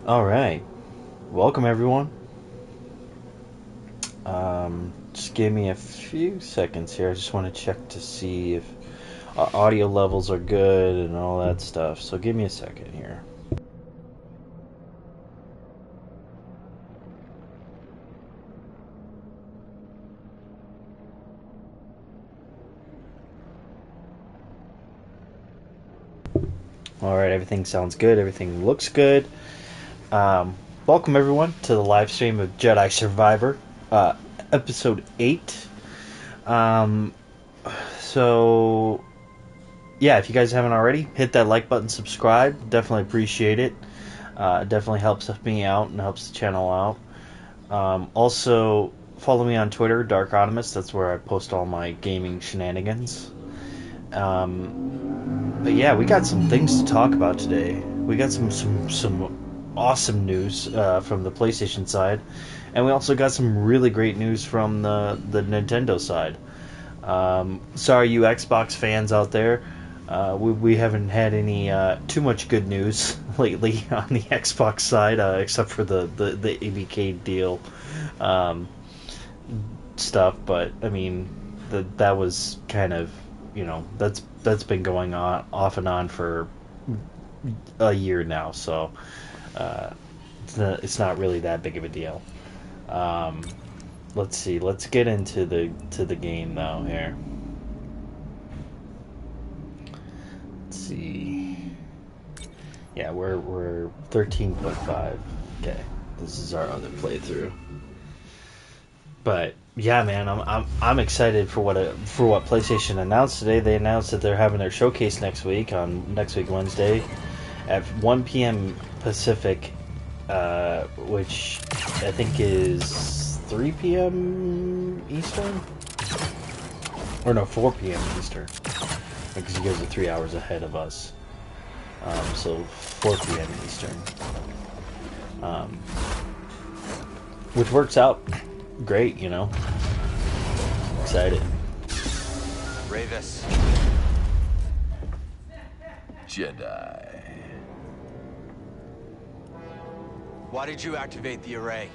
Alright, welcome everyone. Just give me a few seconds here. I just want to check to see if our audio levels are good and all that stuff. So give me a second here. Alright, everything sounds good. Everything looks good. Welcome everyone to the live stream of Jedi Survivor, episode 8. So yeah, if you guys haven't already, hit that like button, subscribe. Definitely appreciate it. It definitely helps me out and helps the channel out. Also, follow me on Twitter, Darkonomist. That's where I post all my gaming shenanigans. But yeah, we got some things to talk about today. We got some awesome news from the PlayStation side, and we also got some really great news from the Nintendo side. Sorry, you Xbox fans out there. We haven't had any too much good news lately on the Xbox side, except for the ABK deal stuff. But I mean, that was kind of, that's been going on off and on for a year now, so it's not really that big of a deal. Let's see. Let's get into the game now here. Let's see. Yeah, we're 13.5. Okay, this is our other playthrough. But yeah, man, I'm excited for what PlayStation announced today. They announced that they're having their showcase next week Wednesday at 1 p.m. Pacific, which I think is 3 p.m. Eastern, or no, 4 p.m. Eastern, because you guys are 3 hours ahead of us. So 4 p.m. Eastern, which works out great, Excited. Ravis. Jedi. Why did you activate the array?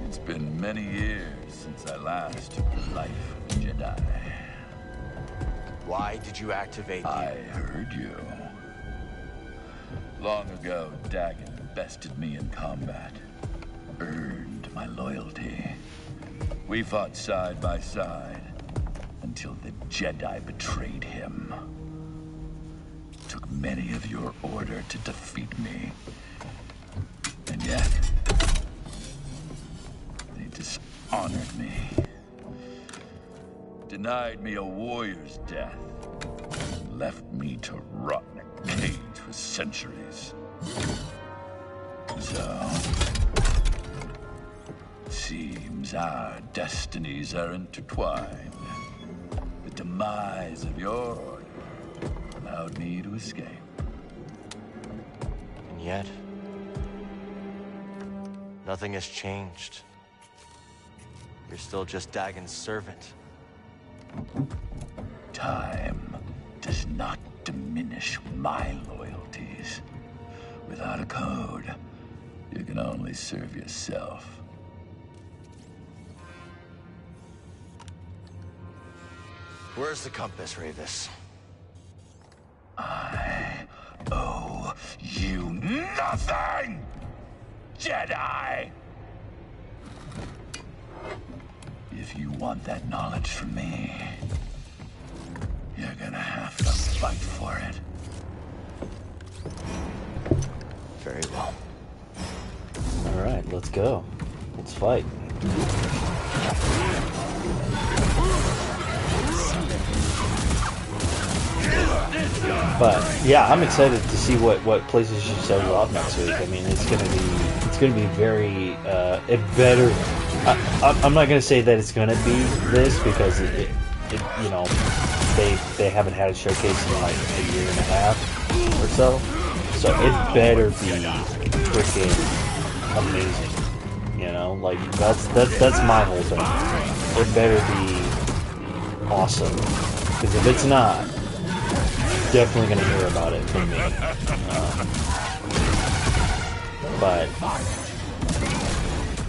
It's been many years since I last took the life of a Jedi. Why did you activate the... I heard you. Long ago, Dagan bested me in combat. Earned my loyalty. We fought side by side until the Jedi betrayed him. Took many of your order to defeat me. And yet, they dishonored me. Denied me a warrior's death. Left me to rot in a cage for centuries. So, seems our destinies are intertwined. The demise of your order allowed me to escape. And yet, nothing has changed. You're still just Dagon's servant. Time does not diminish my loyalties. Without a code, you can only serve yourself. Where's the compass, Ravis? I owe you nothing, Jedi! If you want that knowledge from me, you're gonna have to fight for it. Very well. Alright, let's go. Let's fight. But yeah, I'm excited to see what PlayStation shows off next week. I mean, it's gonna be very it better. I'm not gonna say that it's gonna be this, because it they haven't had a showcase in like a year and a half or so. So it better be freaking amazing. Like that's my whole thing. It better be awesome, because if it's not, definitely gonna hear about it from me. but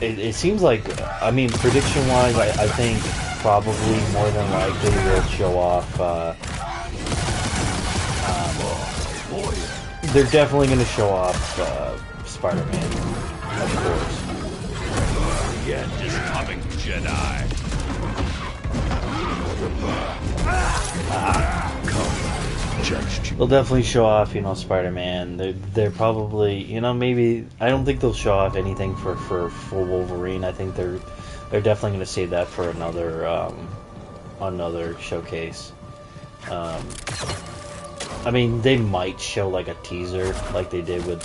it seems like, I mean, prediction-wise, I think probably more than likely they'll show off. They're definitely going to show off Spider-Man, of course. The end is coming, Jedi. They'll definitely show off, Spider-Man. They're probably, maybe, I don't think they'll show off anything for Wolverine. I think they're definitely going to save that for another showcase. I mean, they might show like a teaser, like they did with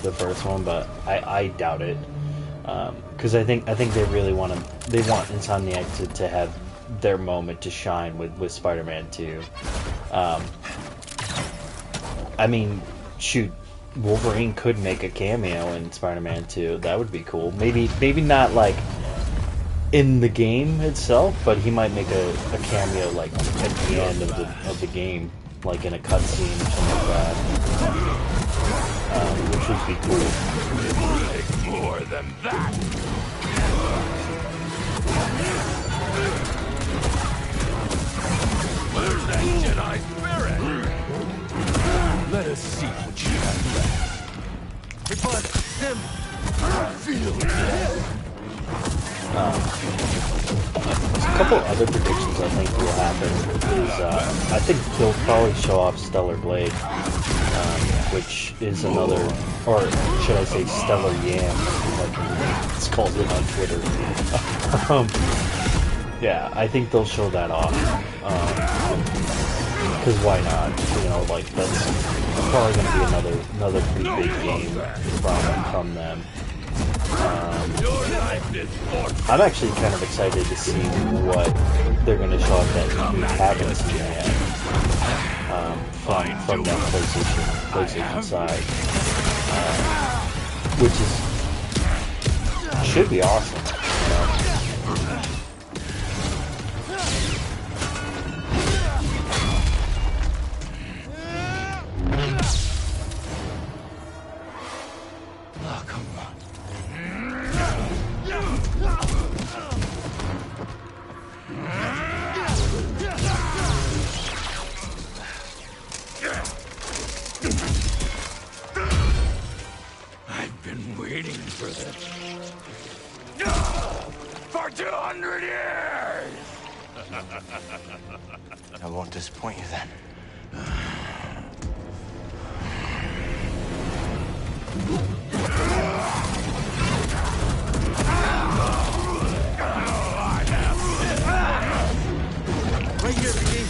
the first one, but I doubt it, because I think they really want Insomniac to have their moment to shine with Spider-Man 2. I mean, shoot, Wolverine could make a cameo in Spider-Man 2. That would be cool. Maybe not like in the game itself, but he might make a cameo like at the end of the game, like in a cutscene or something like that, which would be cool. Like more than that. Where's that Jedi spirit? Let us see what you have left. But him, feel it. A couple other predictions I think will happen is I think they'll probably show off Stellar Blade, which is another, or should I say Stellar Yam, like it's called it on Twitter. Yeah, I think they'll show that off. Because why not? Like that's probably going to be another pretty big game from them. I'm actually kind of excited to see what they're going to show off that we haven't seen yet from that PlayStation side, which should be awesome. I've been waiting for this. For 200 years! I won't disappoint you then. Right here, King.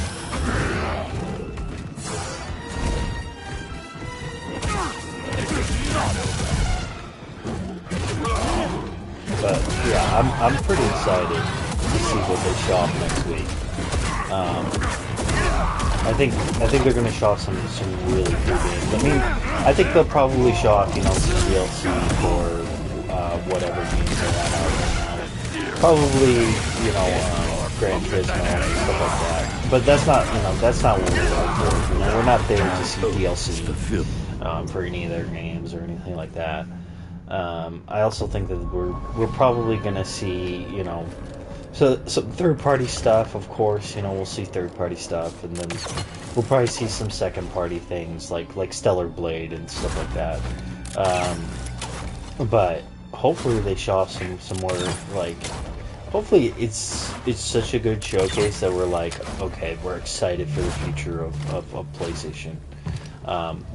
But yeah, I'm pretty excited to see what they show off next week. I think they're going to show off some really cool games. I mean, I think they'll probably show off some DLC for whatever games they're out right now. Probably Gran Turismo and stuff like that. But that's not what we're there for. We're not there to see DLC for any of their games or anything like that. I also think that we're probably gonna see so some third-party stuff, of course. We'll see third-party stuff, and then we'll probably see some second-party things like Stellar Blade and stuff like that. But hopefully they show off some more hopefully it's such a good showcase that we're like, okay, we're excited for the future of PlayStation.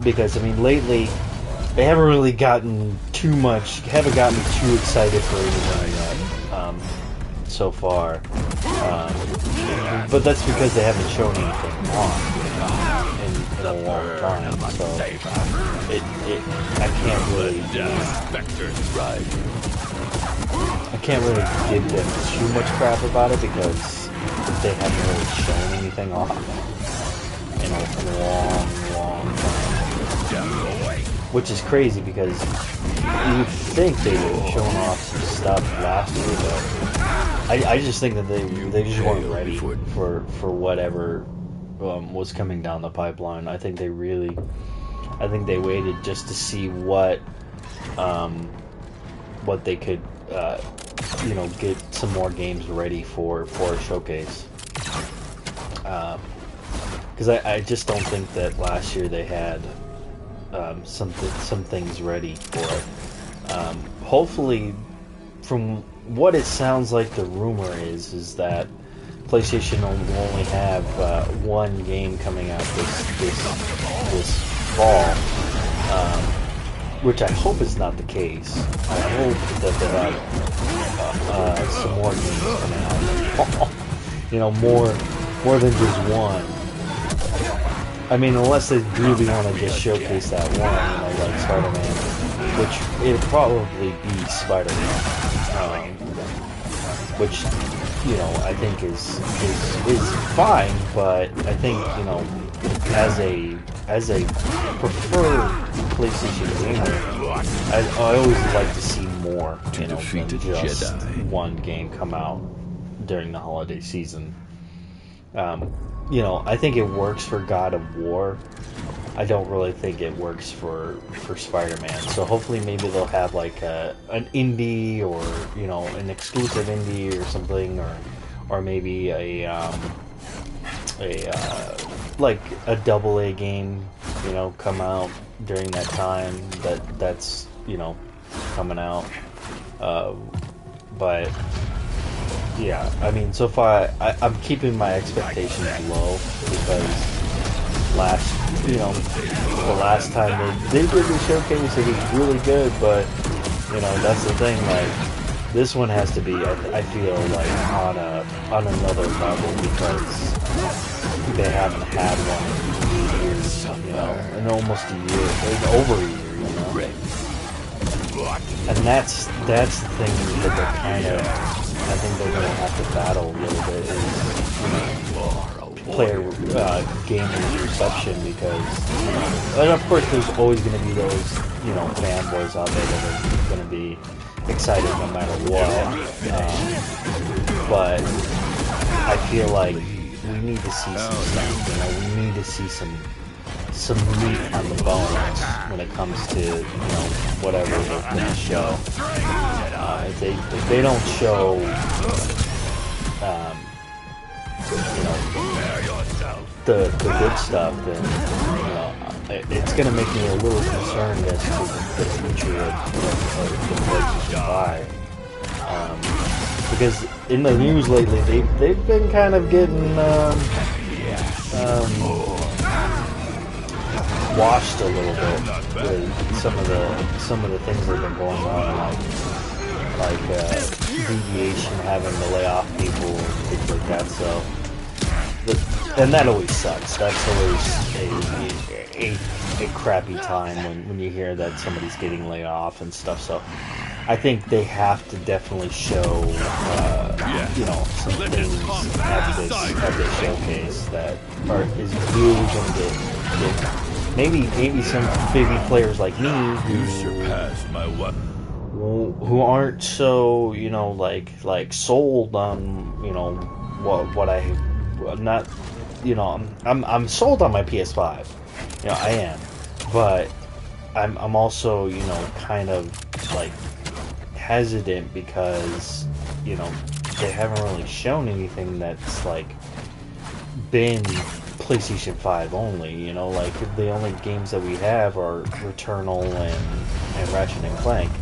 Because I mean, lately they haven't really gotten too excited for anything yet so far. But that's because they haven't shown anything on in a long time. So I can't really give them too much crap about it because they haven't really shown anything off in a long time. Which is crazy because you would think they would have shown off some stuff last year, but I just think that they just weren't ready for whatever was coming down the pipeline. I think they waited just to see what what they could, you know, get some more games ready for a showcase. Because I just don't think that last year they had some things ready for it. Hopefully, from what it sounds like, the rumor is that PlayStation will only have one game coming out this fall, which I hope is not the case. I hope that they have some more games coming out. You know, more than just one. I mean, unless they really want to just showcase that one, you know, like Spider-Man, which it'll probably be Spider-Man, which, you know, I think is fine, but I think, you know, as a preferred PlayStation gamer, I always like to see more, you know, than just one game come out during the holiday season. You know, I think it works for God of War. I don't really think it works for Spider-Man. So hopefully maybe they'll have like an indie, or, you know, an exclusive indie or something, or maybe like a AA game, you know, come out during that time that's, you know, coming out. But yeah, I mean, so far I'm keeping my expectations low, because the last time they did the showcase, it was really good, but, you know, that's the thing, like, this one has to be, I feel like, on another level, because they haven't had one in years, you know, in almost a year, over a year, you know. And that's the thing that they're kind of, I think they're going to have to battle a little bit, is, you know, player gamer reception, because, you know, and of course there's always going to be those, you know, fanboys out there that are going to be excited no matter what, but I feel like we need to see some stuff, you know, we need to see some meat on the bones when it comes to, you know, whatever they're going to show. If they don't show, you know, the good stuff, then, you know, it's going to make me a little concerned as to the future of the PlayStation 5. Because in the news lately, they've been kind of getting washed a little bit with some of the things that have been going on, like deviation, having to lay off people and things like that. So, and that always sucks. That's always a crappy time when you hear that somebody's getting laid off and stuff. So, I think they have to definitely show, you know, some things at this showcase that is really going to get maybe some baby players like me who aren't so, you know, like sold on, you know, what I'm not, you know, I'm sold on my PS5, you know, I am, but I'm also, you know, kind of like hesitant, because, you know, they haven't really shown anything that's like been PlayStation 5 only, you know, like the only games that we have are Returnal and Ratchet and Clank.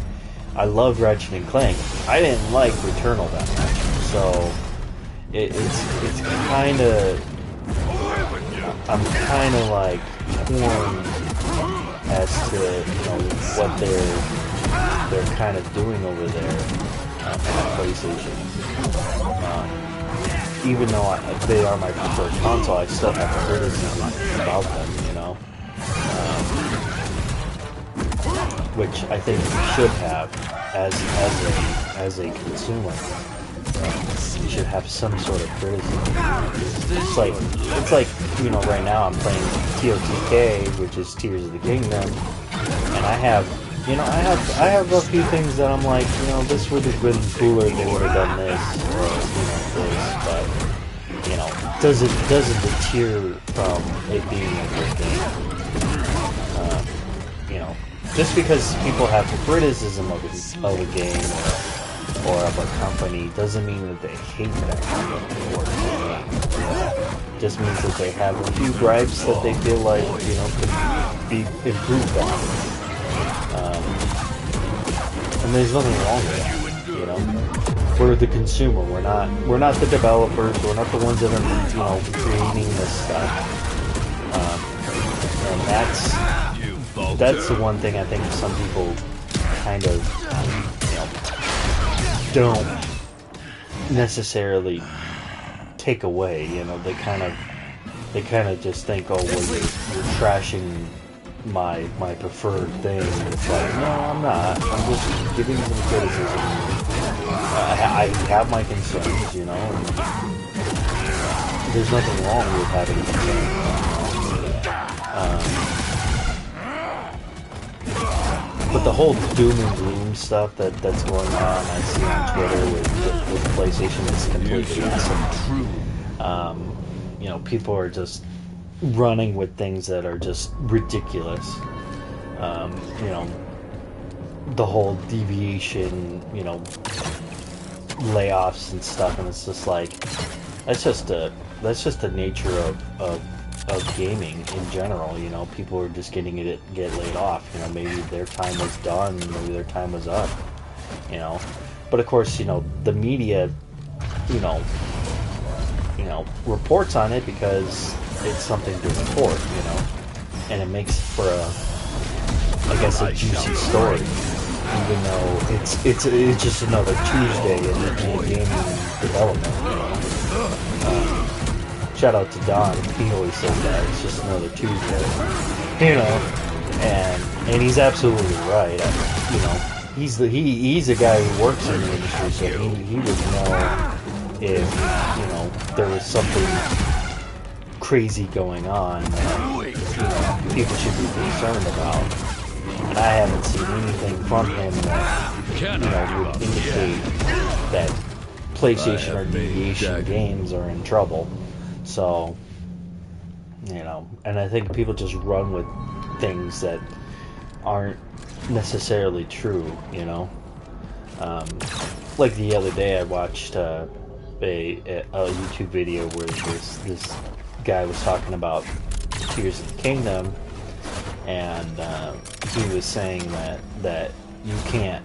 I loved Ratchet and Clank. I didn't like Returnal that much, so it's kind of, I'm kind of like torn as to, you know, what they're kind of doing over there on PlayStation. Even though they are my preferred console, I still have criticism about them, you know, which I think you should have as a consumer. You should have some sort of criticism. It's like, you know, right now I'm playing TOTK, which is Tears of the Kingdom, and I have a few things that I'm like, you know, this would have been cooler if they would have done this, or, you know, this, but, you know, doesn't deter from it being a good game. You know, just because people have criticism of a game or of a company doesn't mean that they hate that company or game. Just means that they have a few gripes that they feel like, you know, could be improved on. And there's nothing wrong with that, you know. We're the consumer. We're not the developers. We're not the ones that are, you know, creating this stuff. And that's the one thing I think some people kind of, you know, don't necessarily take away. You know, they kind of just think, oh, well, you're trashing my preferred thing. And it's like, no, I'm not. I'm just giving some criticism. I have my concerns, you know. And there's nothing wrong with having concerns. But the whole doom and gloom stuff that's going on, I see on Twitter with PlayStation is completely untrue. You know, people are just running with things that are just ridiculous. You know, the whole deviation, you know, layoffs and stuff, and it's just like that's just the nature of gaming in general. You know, people are just get laid off. You know, maybe their time was done, maybe their time was up. You know, but of course, you know, the media, you know, reports on it because it's something to report. You know, and it makes for I guess a juicy story, even though it's just another Tuesday in gaming development. You know. Shout out to Don. He always says that it's just another Tuesday, you know, and he's absolutely right. You know, he's a guy who works in the industry, so he would know if, you know, there was something crazy going on that, you know, people should be concerned about. And I haven't seen anything from him that, you know, would indicate that PlayStation or Deviation Games are in trouble. So, you know, and I think people just run with things that aren't necessarily true, you know. Like the other day I watched a YouTube video where this guy was talking about Tears of the Kingdom, and he was saying that you can't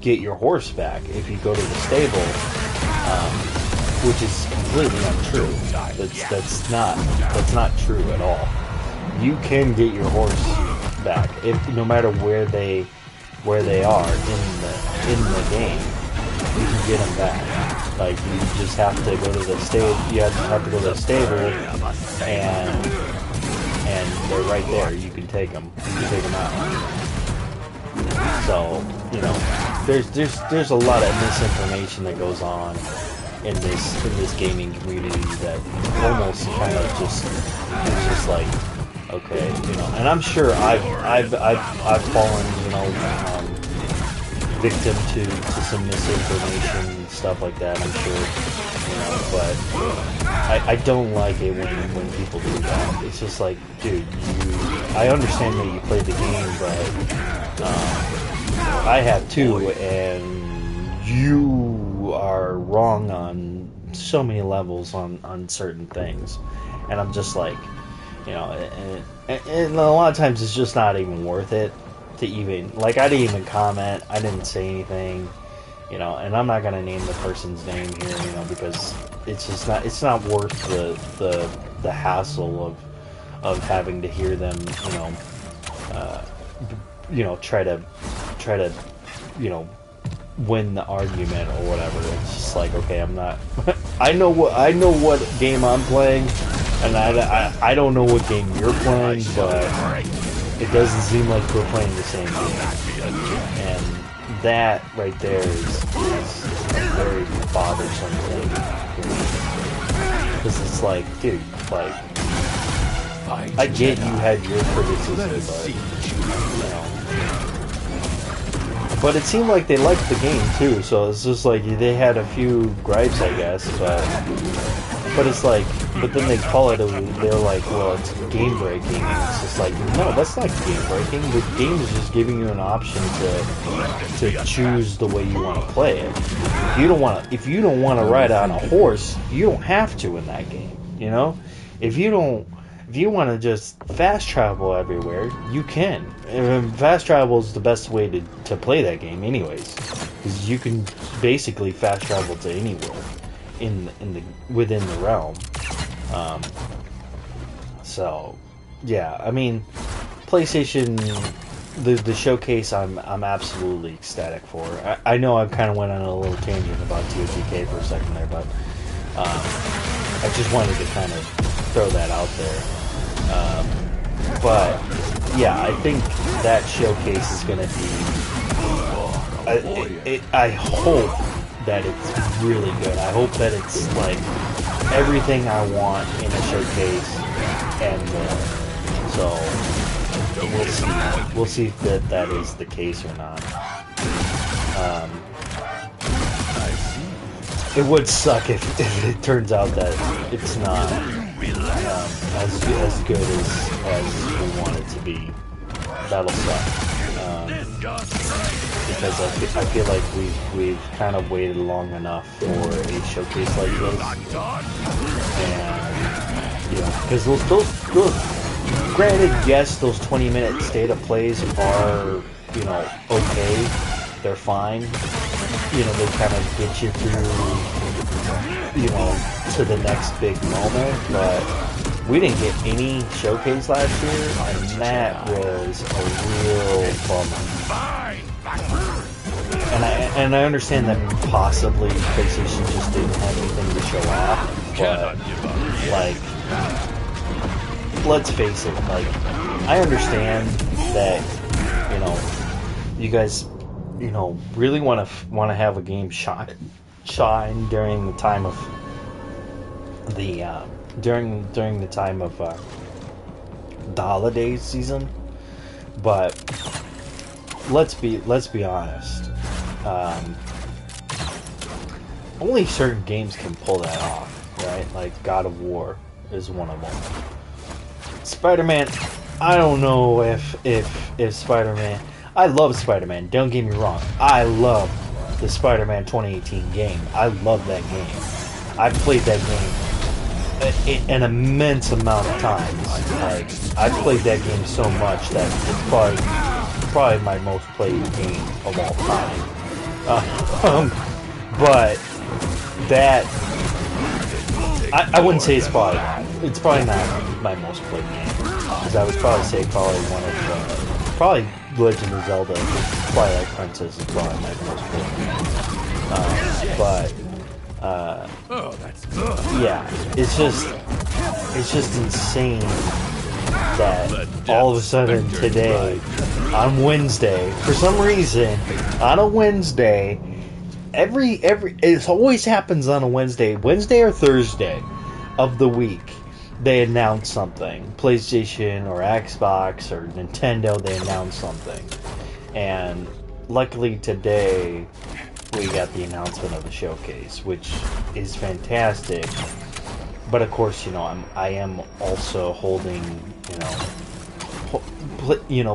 get your horse back if you go to the stable, which is completely untrue. That's not true at all. You can get your horse back no matter where they are in the game. You can get them back. Like, you just have to go to the stable. You have to go to the stable, and they're right there. You can take them. You can take them out. So, you know, there's a lot of misinformation that goes on in this gaming community that almost kind of just it's just like, okay, you know. And I'm sure I've fallen, you know, victim to some misinformation and stuff like that. I'm sure, you know, but I don't like it when people do that. It's just like, dude, I understand that you played the game, but I have too, and you are wrong on so many levels on certain things. And I'm just like, you know, and a lot of times it's just not even worth it to even, like, I didn't even comment, I didn't say anything, you know, and I'm not gonna name the person's name here, you know, because it's not worth the hassle of having to hear them, you know, try to, you know, win the argument or whatever. It's just like, okay, I'm not. I know what game I'm playing, and I don't know what game you're playing, but it doesn't seem like we're playing the same game. And that right there is a very bothersome thing, because it's like, dude, like, I get you had your criticism, but, you know, But it seemed like they liked the game too, so it's just like they had a few gripes, I guess. But it's like, but then they call it. They're like, well, it's game breaking. And it's just like, no, that's not game breaking. The game is just giving you an option to choose the way you want to play it. If you don't want to ride on a horse, you don't have to in that game. You know, if you want to just fast travel everywhere, you can. And fast travel is the best way to play that game, anyways, because you can basically fast travel to anywhere within the realm. So yeah, I mean, PlayStation, the showcase, I'm absolutely ecstatic for. I know I kind of went on a little tangent about TOTK for a second there, but I just wanted to kind of throw that out there. But yeah, I think that showcase is going to be. I hope that it's really good. I hope that it's like everything I want in a showcase and more. So we'll see. We'll see if that is the case or not. It would suck if it turns out that it's not as good as we want it to be. That'll suck. Because I feel like we've kind of waited long enough for a showcase like this, and you know, because those granted, yes, those 20-minute state of plays are, you know, okay, they're fine, you know, they kind of get you through, you know, to the next big moment, but we didn't get any showcase last year, and that was a real bummer. And I understand that possibly PlayStation just didn't have anything to show off, but like, let's face it, like, I understand that, you know, you guys, you know, really want to have a game shine during the time of the during the time of the holiday season, but let's be honest. Only certain games can pull that off, right? Like God of War is one of them. Spider-Man, I don't know if Spider-Man. I love Spider-Man. Don't get me wrong. I love the Spider-Man 2018 game. I love that game. I've played that game an immense amount of times. Like, I've played that game so much that it's probably my most played game of all time. But that, I wouldn't say it's probably not my most played game, because I would probably say one of probably Legend of Zelda, Twilight Princess is probably my most played game. But yeah, it's just insane that all of a sudden today, on Wednesday, for some reason, on a Wednesday, it always happens on a Wednesday or Thursday of the week, they announce something. PlayStation or Xbox or Nintendo, they announce something. And luckily today, we got the announcement of the showcase, which is fantastic. But of course, you know, I am also holding,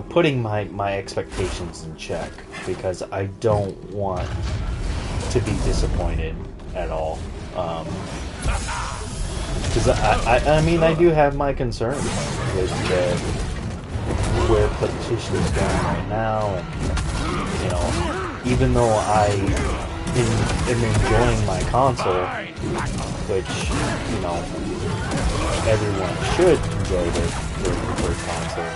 putting my expectations in check, because I don't want to be disappointed at all. Because I mean, I do have my concerns with where PlayStation is going right now, and you know, even though I am enjoying my console, which, you know, everyone should enjoy their preferred console,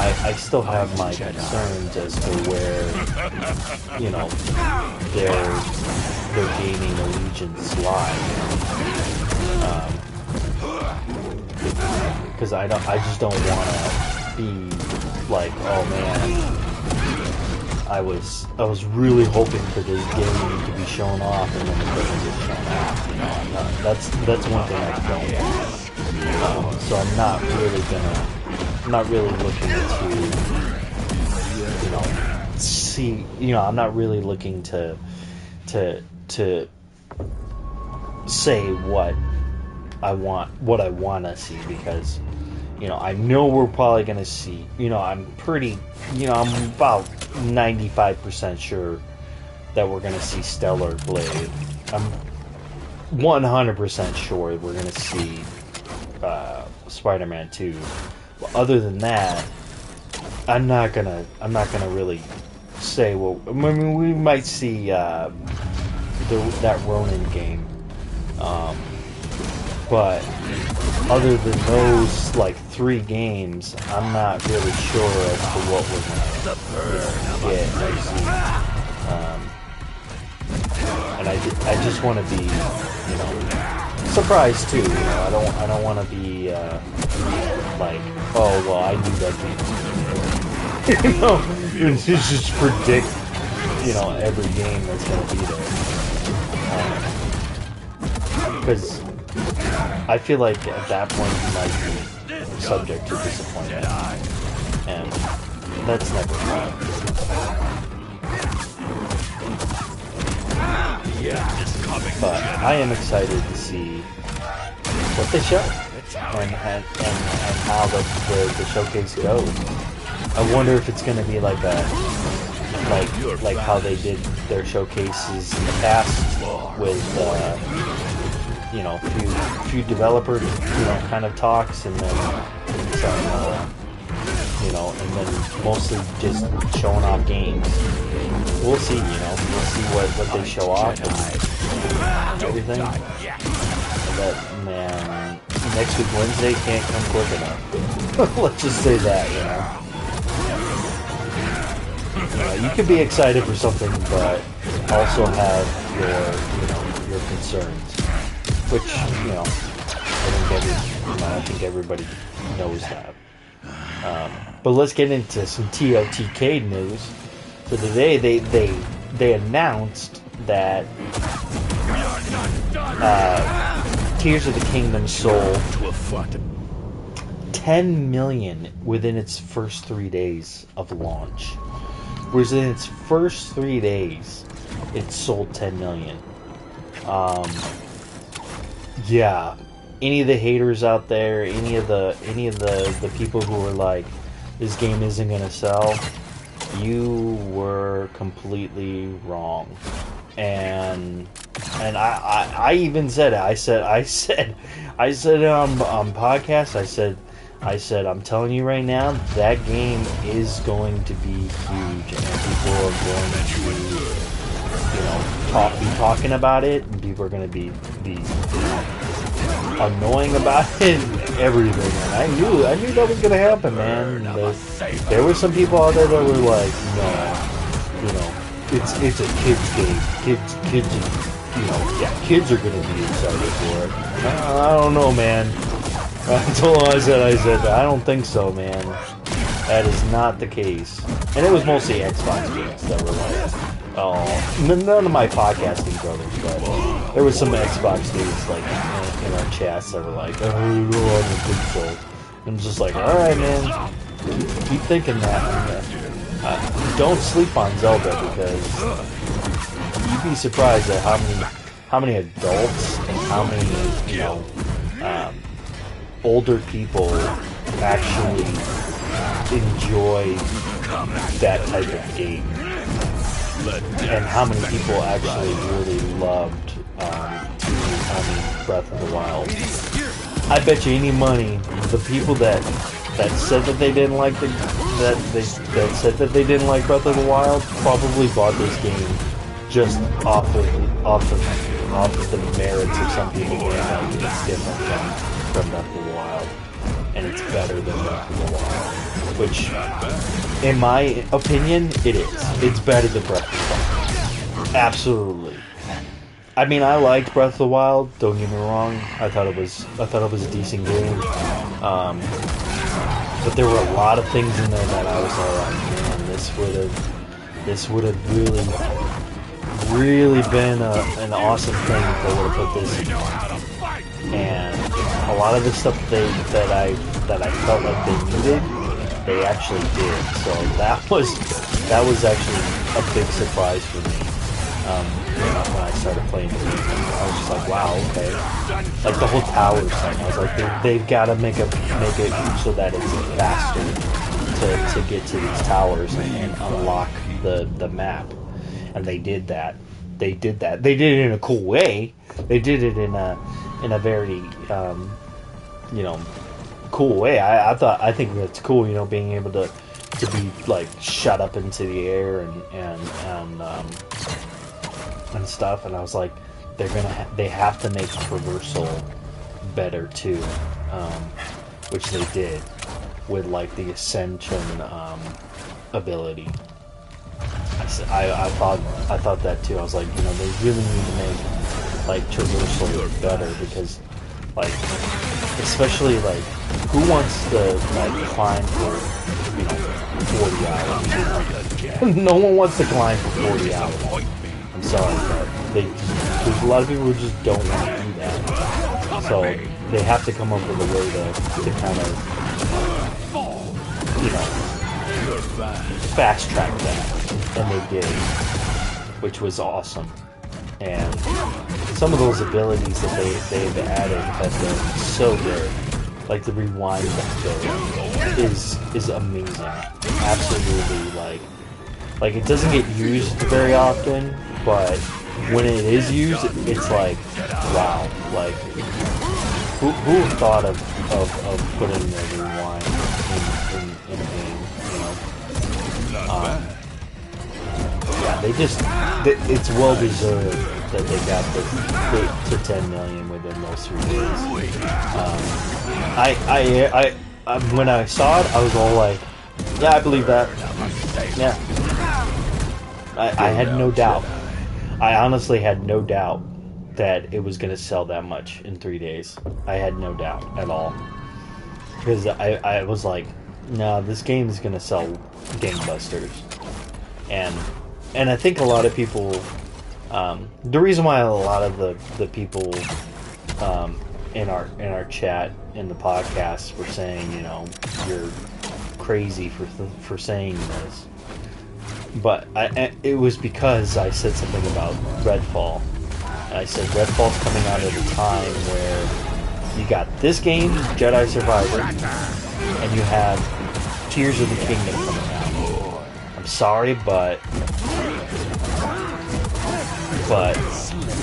I still have my concerns as to where, you know, their gaming allegiance lie. Because I just don't want to be like, oh man, I was really hoping for this game to be shown off, and then it doesn't get shown off. You know, that's one thing I don't want. So I'm not really looking to, you know, see, I'm not really looking to say what I want to see, because I know we're probably going to see, I'm about 95% sure that we're going to see Stellar Blade. I'm 100% sure we're going to see Spider-Man 2. But other than that, I'm not gonna really say what. I mean, we might see that Ronin game, but other than those like 3 games, I'm not really sure as to what we're gonna get next week. And I just want to be surprised too. I don't want to be like, oh well, I knew that game. Just predict every game that's going to be there, because I feel like at that point you might be subject to disappointment, and that's never fun. But I am excited to see what they show and how the showcase goes. I wonder if it's going to be like how they did their showcases in the past with few developer kind of talks, and then some and then mostly just showing off games. We'll see, we'll see what they show off and everything. And that, man, next week Wednesday can't come quick enough. Let's just say that, you can be excited for something, but also have your concerns, which I think everybody knows that. But let's get into some TOTK news. So today they announced that Tears of the Kingdom sold 10 million within its first 3 days of launch. Whereas in its first 3 days, it sold 10 million. Yeah. Any of the haters out there, any of the people who were like, this game isn't gonna sell, you were completely wrong. And I even said it. I said on podcast, I said I'm telling you right now, that game is going to be huge, and people are going to be talking about it, and people are going to be annoying about it, and everything. And I knew that was going to happen, man. There were some people out there that were like, no, it's a kid's game. Kids are going to be excited for it. I don't know, man. I told him, I said, I don't think so, man. That is not the case. And it was mostly Xbox games that were like, oh, none of my podcasting brothers, but there was some Xbox dudes like in our chats that were like, oh, I don't think so. And I'm just like, all right, man, keep thinking that. Don't sleep on Zelda, because you'd be surprised at how many adults and how many older people actually enjoy that type of game, and how many people actually really loved Breath of the Wild. I bet you any money the people that said that they didn't like that said that they didn't like Breath of the Wild probably bought this game just off of the merits of some people being like, it's different from Breath of the Wild, and it's better than Breath of the Wild, which, in my opinion, it is. It's better than Breath of the Wild. Absolutely. I mean, I liked Breath of the Wild. Don't get me wrong. I thought it was a decent game. But there were a lot of things in there that I was like, man, this would have really been an awesome thing if they would have put this in. And a lot of the stuff that I felt like they needed, they actually did. So that was actually a big surprise for me. When I started playing the game, I was just like, wow, okay. Like the whole towers thing, I was like, they've got to make it so that it's faster to get to these towers and unlock the map. And they did that. They did that. They did it in a cool way. They did it in a very cool way. I think that's cool. Being able to be like shot up into the air and stuff. And I was like, they have to make traversal better too, which they did with like the ascension ability. I thought that too. I was like, they really need to make like traversal better, because like, especially like, who wants to like climb for 40 hours? No one wants to climb for 40 hours. I'm sorry, but there's a lot of people who just don't want to do that. So they have to come up with a way to kind of fast track that. And they did, which was awesome. And some of those abilities that they've added have been so good. Like the rewind ability is amazing. Absolutely, like it doesn't get used very often, but when it is used, it's like, wow. Like who thought of putting the rewind in a game? Yeah, it's well deserved that they got the 10 million within those 3 days. I when I saw it, I was all like, yeah, I believe that. Yeah, I had no doubt. I honestly had no doubt that it was going to sell that much in 3 days. I had no doubt at all, because I was like, no, this game is going to sell gangbusters. And I think a lot of people, the reason why a lot of the people in our chat in the podcast were saying, you're crazy for saying this, but it was because I said something about Redfall. I said Redfall's coming out at a time where you got this game, Jedi Survivor, and you have Tears of the Kingdom coming out. I'm sorry, but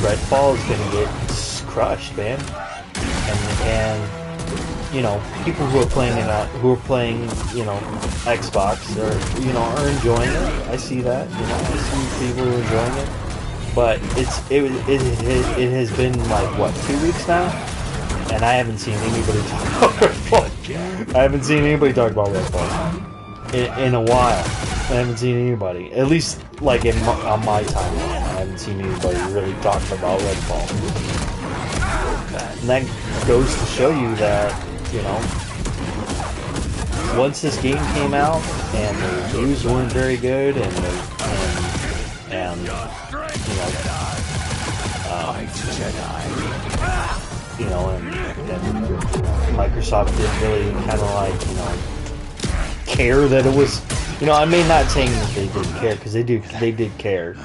Redfall is gonna get crushed, man. And people who are playing Xbox are enjoying it. I see that. I see people who are enjoying it. But it has been like what, 2 weeks now, and I haven't seen anybody talk about Redfall. I haven't seen anybody talk about Redfall in a while. I haven't seen anybody, at least like on my timeline. I haven't seen anybody really talking about Redfall. And that goes to show you that, once this game came out and the reviews weren't very good, and Microsoft didn't really kind of like, care that it was, I may not saying that they didn't care, because they did care,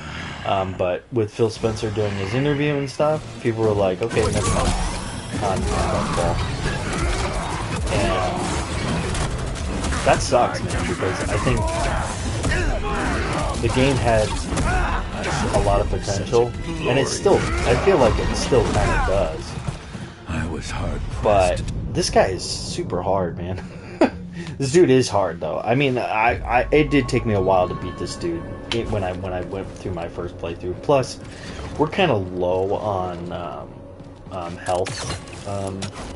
but with Phil Spencer doing his interview and stuff, people were like, okay, next time on Redfall. And that sucks, man, because I think the game had a lot of potential, and I feel like it still kind of does. I was hard, but this guy is super hard, man. This dude is hard, though. I mean, it did take me a while to beat this dude when I went through my first playthrough. Plus, we're kind of low on health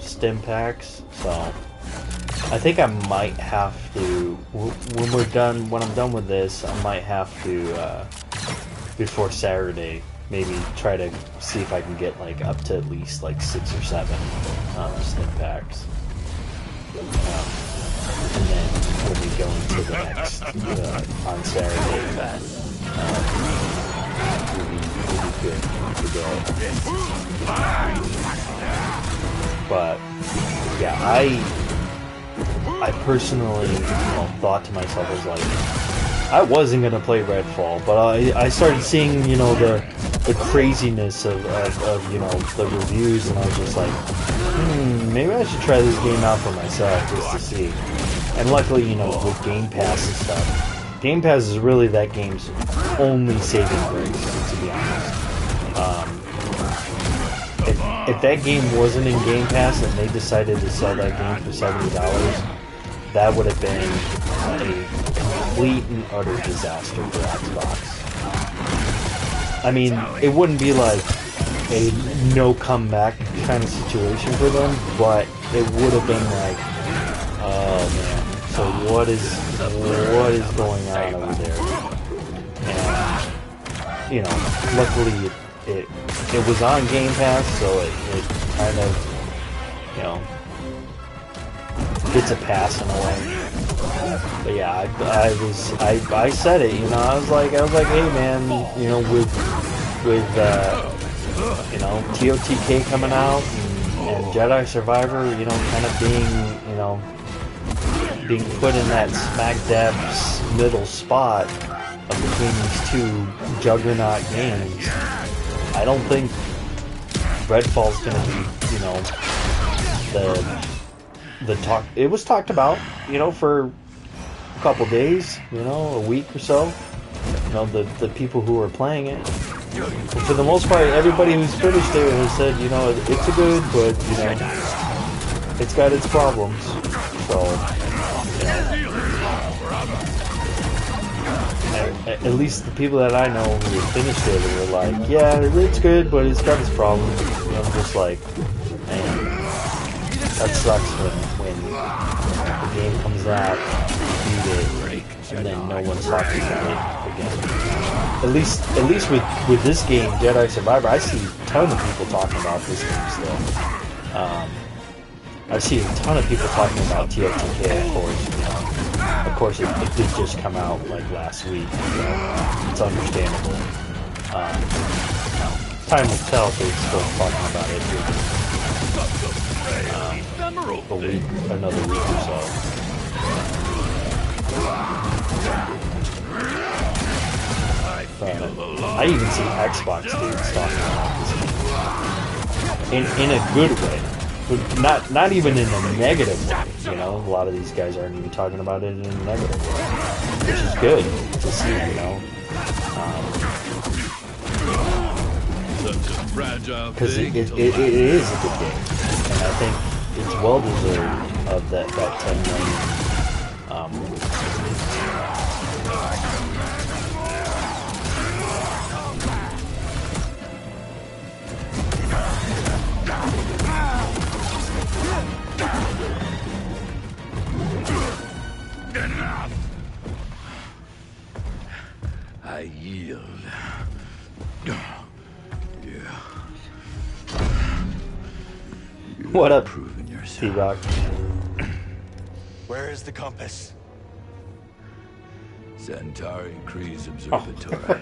stim packs, so I think I might have to, when I'm done with this, I might have to before Saturday, maybe try to see if I can get like up to at least like 6 or 7 stim packs. And then when we go into the next on Saturday, we'll be good to go. But yeah, I personally, thought to myself, I was like, I wasn't gonna play Redfall, but I started seeing, the craziness of the reviews, and I was just like, maybe I should try this game out for myself just to see. And luckily, with Game Pass and stuff, Game Pass is really that game's only saving grace, to be honest. If that game wasn't in Game Pass and they decided to sell that game for $70, that would have been a complete and utter disaster for Xbox. I mean, it wouldn't be like a no comeback kind of situation for them, but it would have been like, oh man, so what is going on over there? And luckily it was on Game Pass, so it kind of gets a pass in a way. But yeah, I said it, I was like, hey man, with TOTK coming out and Jedi Survivor, kind of being put in that smack dab middle spot of between these two juggernaut games, I don't think Redfall's gonna be, the talk. It was talked about, for a couple days, a week or so. The people who were playing it. And for the most part, everybody who's finished it has said, it's a good, but it's got its problems. So, at least the people that I know who finished it were like, yeah, it's good, but it's got its problems. And I'm just like, man, that sucks when the game comes out, you beat it, and then no one's talking about it again. At least with this game, Jedi Survivor, I see a ton of people talking about this game still. I see a ton of people talking about TOTK, of course. Of course, it did just come out like last week, so it's understandable. Time will tell if they're still talking about it another week or so. I even see Xbox dudes talking about this game in a good way, but not even in a negative way. A lot of these guys aren't even talking about it in a negative way, which is good to see. Because it is a good game, and I think it's well deserved of that 10 million. Enough. I yield. What up, T-Rock? Where is the compass? Centauri Kree's observatory.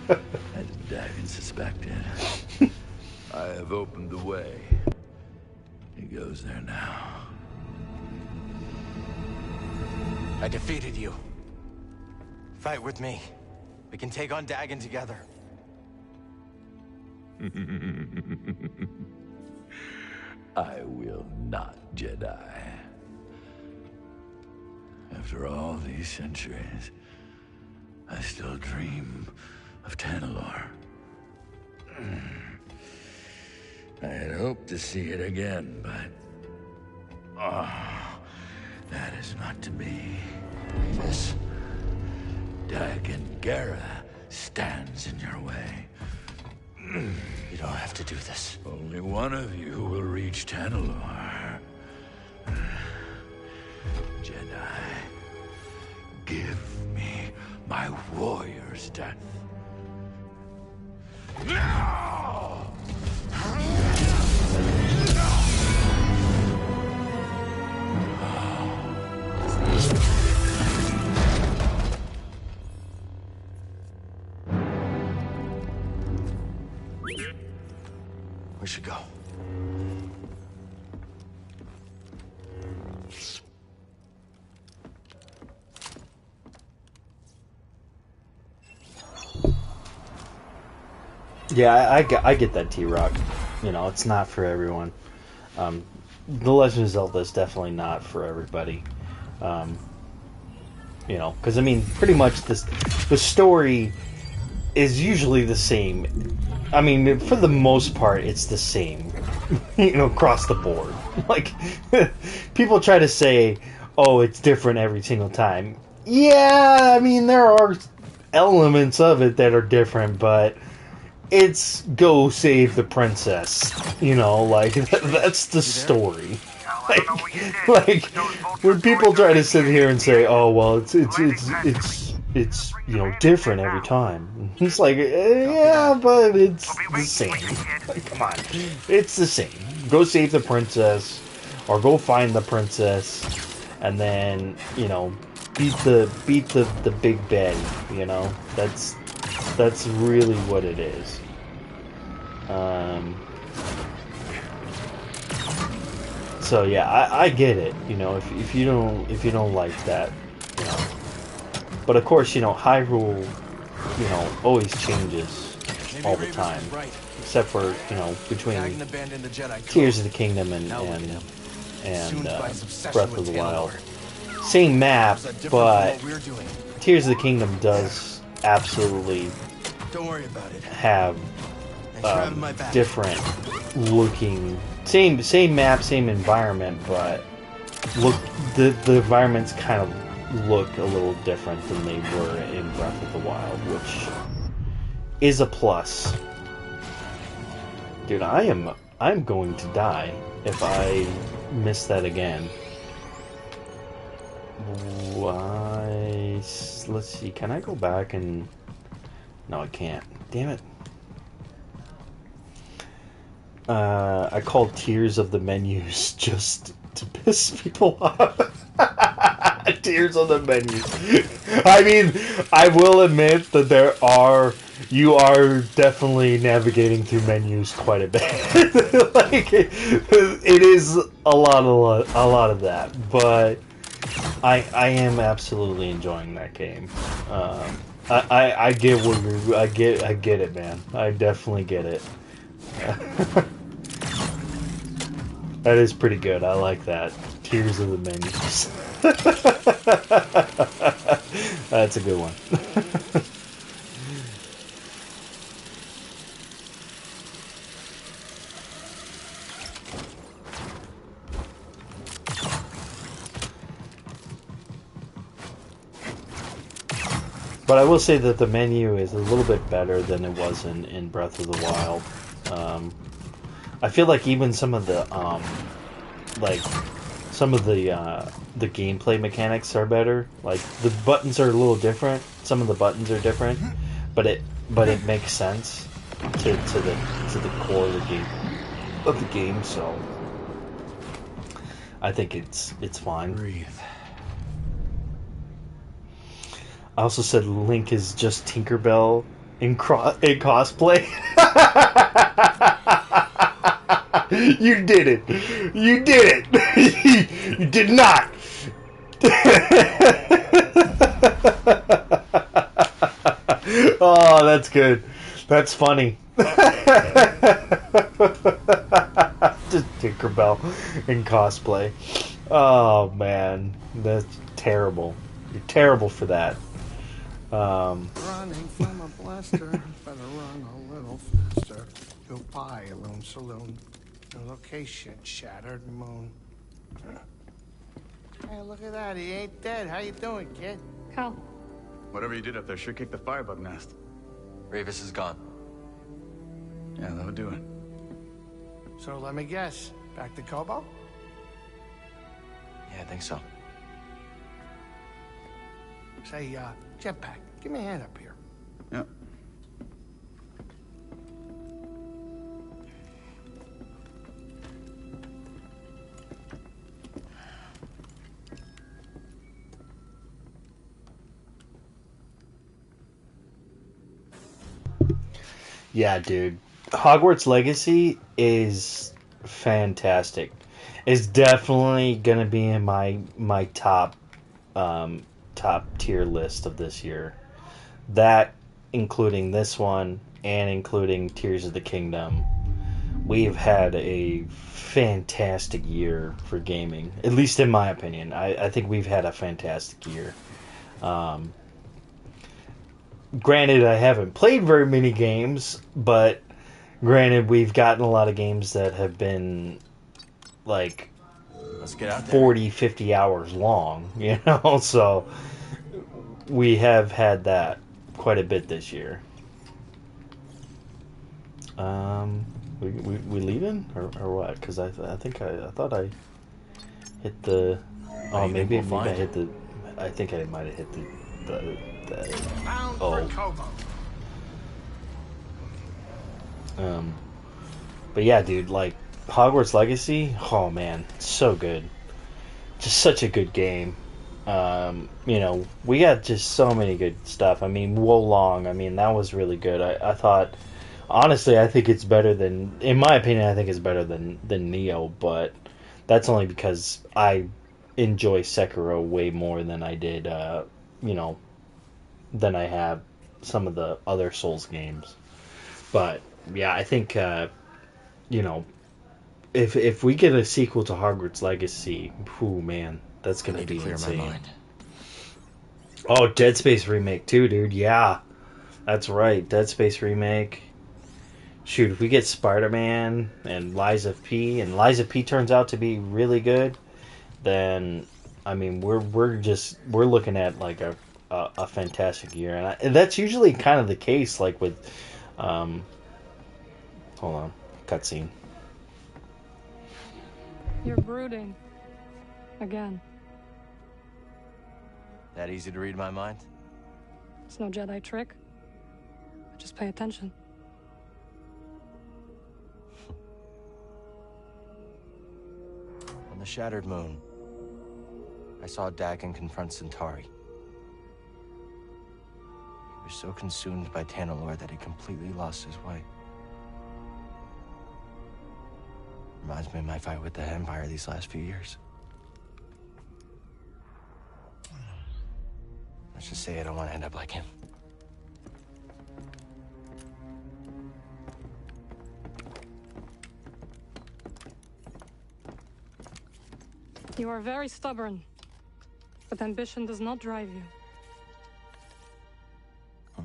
As Dagon suspected. I have opened the way. He goes there now. I defeated you. Fight with me. We can take on Dagon together. I will not, Jedi. After all these centuries, I still dream of Tanalorr. I had hoped to see it again, but... that is not to be. This Dagon Gera stands in your way. You don't have to do this. Only one of you will reach Tanalorr. Jedi, give me my warrior's death. Now! We should go. Yeah, I get that, T-Rock. You know, it's not for everyone. The Legend of Zelda is definitely not for everybody. You know, because I mean, pretty much the story is usually the same. I mean, for the most part, it's the same. You know, across the board. Like, people try to say, "Oh, it's different every single time." Yeah, I mean, there are elements of it that are different, but it's go save the princess. You know, like that's the story. Like when people try to sit here and say, "Oh, well, it's you know different every time," it's like, yeah, but it's the same. Like, come on, it's the same. Go save the princess, or go find the princess, and then you know beat the big bad. You know that's really what it is. So yeah, I get it. You know, if you don't like that, you know. But of course, you know, Hyrule, you know, always changes all the time, except for you know between Tears of the Kingdom and Breath of the Wild. Same map, but Tears of the Kingdom does absolutely have different looking same map, same environment, but look the environments kind of look a little different than they were in Breath of the Wild, which is a plus. Dude, I'm going to die if I miss that again. Why? Let's see. Can I go back and? No, I can't. Damn it. I called Tears of the Menus just to piss people off. Tears of the Menus. I mean, I will admit that you are definitely navigating through menus quite a bit. Like it is a lot of that, but I am absolutely enjoying that game. I get what I get it, man. I definitely get it. That is pretty good. I like that. Tears of the Menus. That's a good one. But I will say that the menu is a little bit better than it was in Breath of the Wild. I feel like even some of the the gameplay mechanics are better. Like the buttons are a little different. Some of the buttons are different, but it makes sense to the core of the game. So I think it's fine. Breathe. I also said Link is just Tinkerbell in cosplay. You did it. You did it. You did not. Oh, that's good. That's funny. Just Tinkerbell in cosplay. Oh, man. That's terrible. You're terrible for that. Running from a blaster, better run a little faster. Go buy a lone saloon. The location, shattered moon. Hey, look at that. He ain't dead. How you doing, kid? Carl. Whatever you did up there sure kicked the firebug nest. Revis is gone. Yeah, that'll do it. So let me guess. Back to Kobo? Yeah, I think so. Say, Jetpack, give me a hand up here. Yeah. Yeah, dude. Hogwarts Legacy is fantastic. It's definitely gonna be in my top top tier list of this year. That including this one and including Tears of the Kingdom, we've had a fantastic year for gaming. At least in my opinion. I think we've had a fantastic year. Granted, I haven't played very many games, but granted, we've gotten a lot of games that have been like Let's get out there. 40, 50 hours long, you know? So we have had that quite a bit this year. We leaving or what? Because I thought I hit the. Oh, maybe I hit the. I think I might have hit the. Bound Oh. for Como. But yeah, dude, like Hogwarts Legacy. Oh man, so good. Just such a good game. You know, we got just so many good stuff. I mean, Wolong. I mean, that was really good. I thought. Honestly, I think it's better than, in my opinion, I think it's better than Neo, but that's only because I enjoy Sekiro way more than I did, you know, than I have some of the other Souls games. But yeah, I think, you know, if we get a sequel to Hogwarts Legacy, whew, man, that's gonna be clear insane. my mind. Oh, Dead Space remake too, dude. Yeah, that's right, Dead Space remake. Shoot, if we get Spider-Man and Lies of P, and Lies of P turns out to be really good, then I mean we're looking at like a fantastic year, and that's usually kind of the case. Like with, hold on, cutscene. You're brooding. Again. That easy to read my mind? It's no Jedi trick. Just pay attention. On the Shattered Moon, I saw Dagon confront Centauri. He was so consumed by Tanalorr that he completely lost his way. Reminds me of my fight with the Empire these last few years. Let's just say I don't want to end up like him. You are very stubborn, but ambition does not drive you. I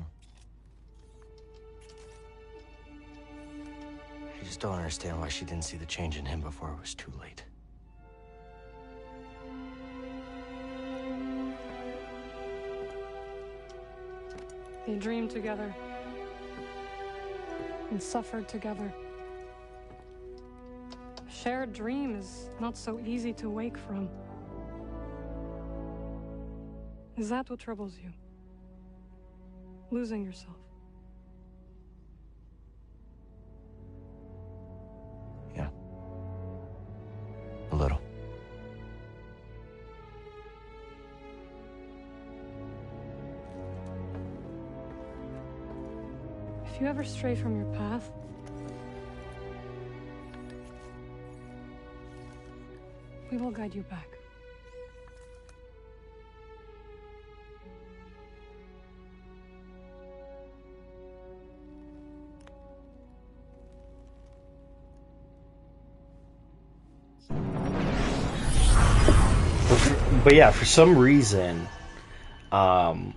just don't understand why she didn't see the change in him before it was too late. They dreamed together and suffered together. A shared dream is not so easy to wake from. Is that what troubles you? Losing yourself? Yeah. A little. If you ever stray from your path, we will guide you back. But yeah, for some reason, the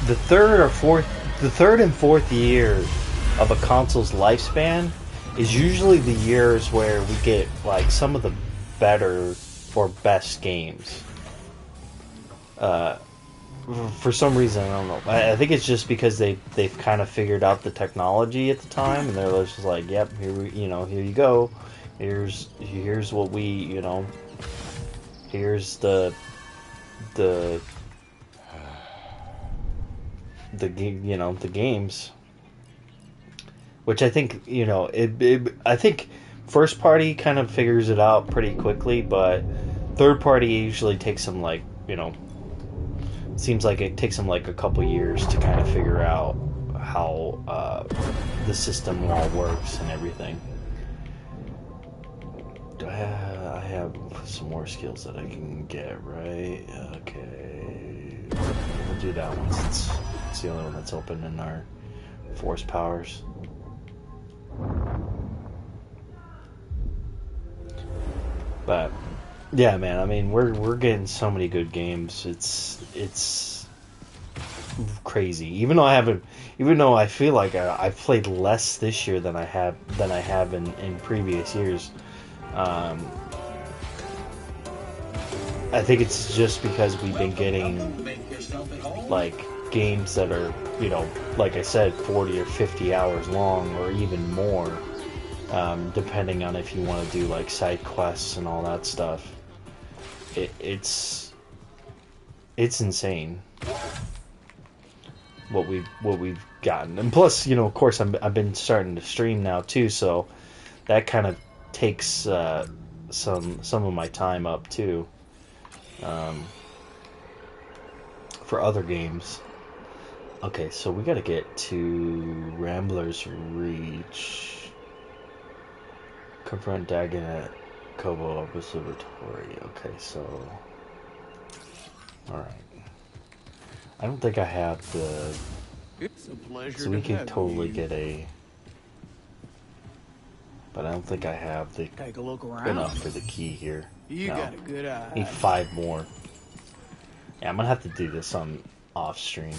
third and fourth year of a console's lifespan is usually the years where we get like some of the better or best games. For some reason, I don't know. I think it's just because they've kind of figured out the technology at the time, and they're just like, "Yep, here you go. Here's what we, here's the games." Which I think, I think first party kind of figures it out pretty quickly, but third party usually takes them seems like it takes them like a couple years to kind of figure out how the system all works and everything. I have some more skills that I can get, right? Okay. We'll do that one since it's the only one that's open in our force powers. But yeah, man, I mean, we're getting so many good games. It's crazy. Even though I feel like I've played less this year than I have in previous years. I think it's just because we've been getting like games that are, you know, like I said, 40 or 50 hours long, or even more, depending on if you want to do like side quests and all that stuff. It's insane what we've gotten, and plus, you know, of course, I've been starting to stream now too, so that kind of takes some of my time up too. For other games. Okay, so we gotta get to Rambler's Reach. Confront Dagon at Kobo Observatory. Okay, so... Alright. I don't think I have the... It's a pleasure. So we could totally get a... But I don't think I have the Take a look around. enough for the key here. You No. got a good eye. Need 5 more. Yeah, I'm gonna have to do this on off stream.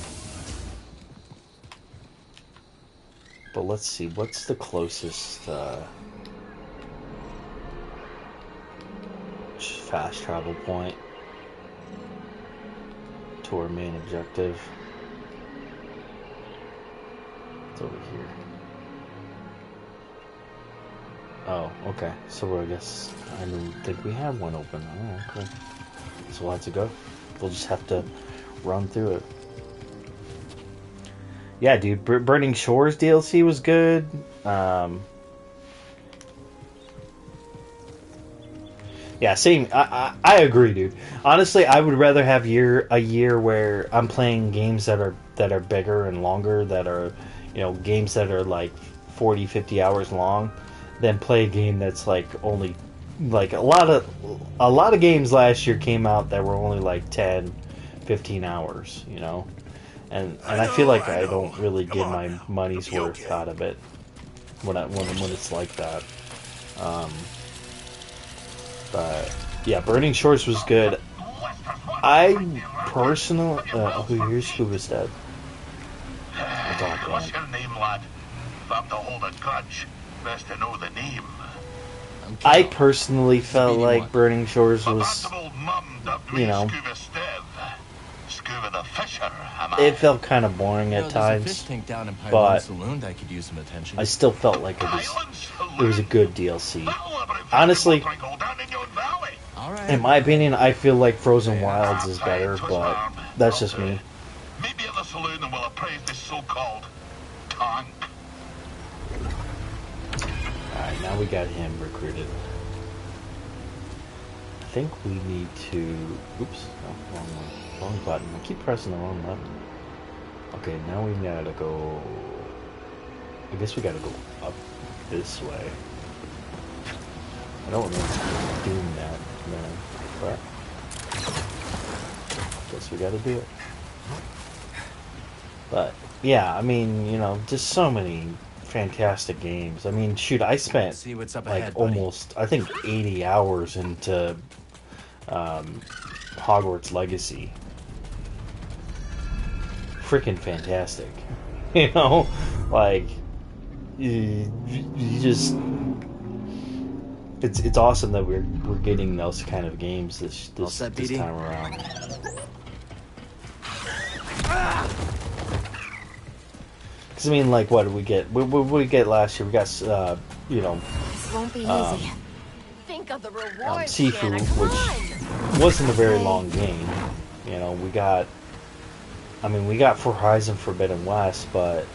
But let's see, what's the closest fast travel point to our main objective? It's over here. Oh, okay. So I guess I don't think we have one open. Oh, cool. So we'll have to go. We'll just have to run through it. Yeah, dude, Burning Shores DLC was good. Yeah, same. I agree, dude. Honestly, I would rather have a year where I'm playing games that are bigger and longer, that are, you know, games that are like 40, 50 hours long, than play a game that's like only like a lot of games last year came out that were only like 10, 15 hours, you know. And I feel like I don't really get my money's worth out of it when it's like that. But yeah, Burning Shores was good. I personally, here's who was dead. What's your name, lad? If I'm to hold a grudge, best to know the name. I personally felt like Burning Shores was, you know, it felt kind of boring at times, but I still felt like it was a good DLC. Honestly, in my opinion, I feel like Frozen Wilds is better, but that's just me. Maybe at the saloon and we'll appraise this so-called tank. Alright, now we got him recruited. I think we need to... Oops, no, wrong one. Wrong button. I keep pressing the wrong button. Okay, now we gotta go... I guess we gotta go up this way. I don't remember doing that, man. But... guess we gotta do it. But, yeah, I mean, you know, just so many fantastic games. I mean, shoot, I spent like almost, I think, 80 hours into Hogwarts Legacy. Freaking fantastic. You know? Like, you just... It's awesome that we're getting those kind of games this time around. Because, I mean, like, what did we get? What did we get last year? We got, you know... This won't be easy. Think of the rewards, Sifu, which wasn't a very long game. You know, we got... I mean, we got Horizon Forbidden West, but,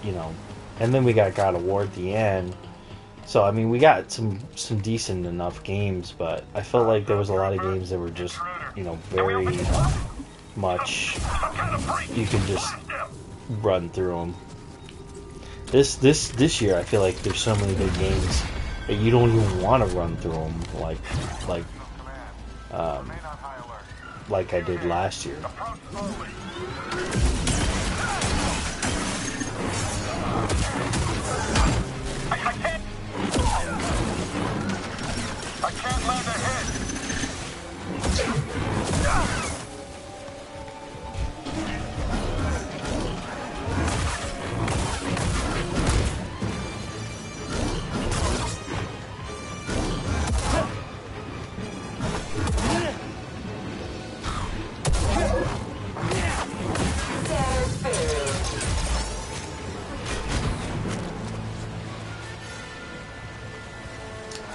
you know... And then we got God of War at the end. So, I mean, we got some decent enough games, but I felt like there was a lot of games that were just, you know, very much... You can just run through them. This year, I feel like there's so many good games that you don't even want to run through them like I did last year. I can't land a hit.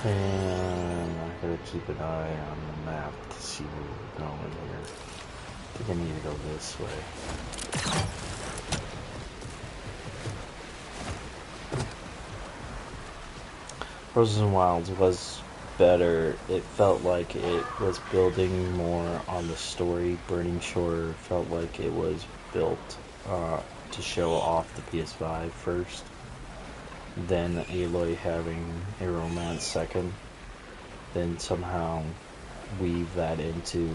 And I gotta keep an eye on the map to see where we're going here. I think I need to go this way. Frozen Wilds was better. It felt like it was building more on the story. Burning Shore felt like it was built to show off the PS5 first, then Aloy having a romance second, then somehow weave that into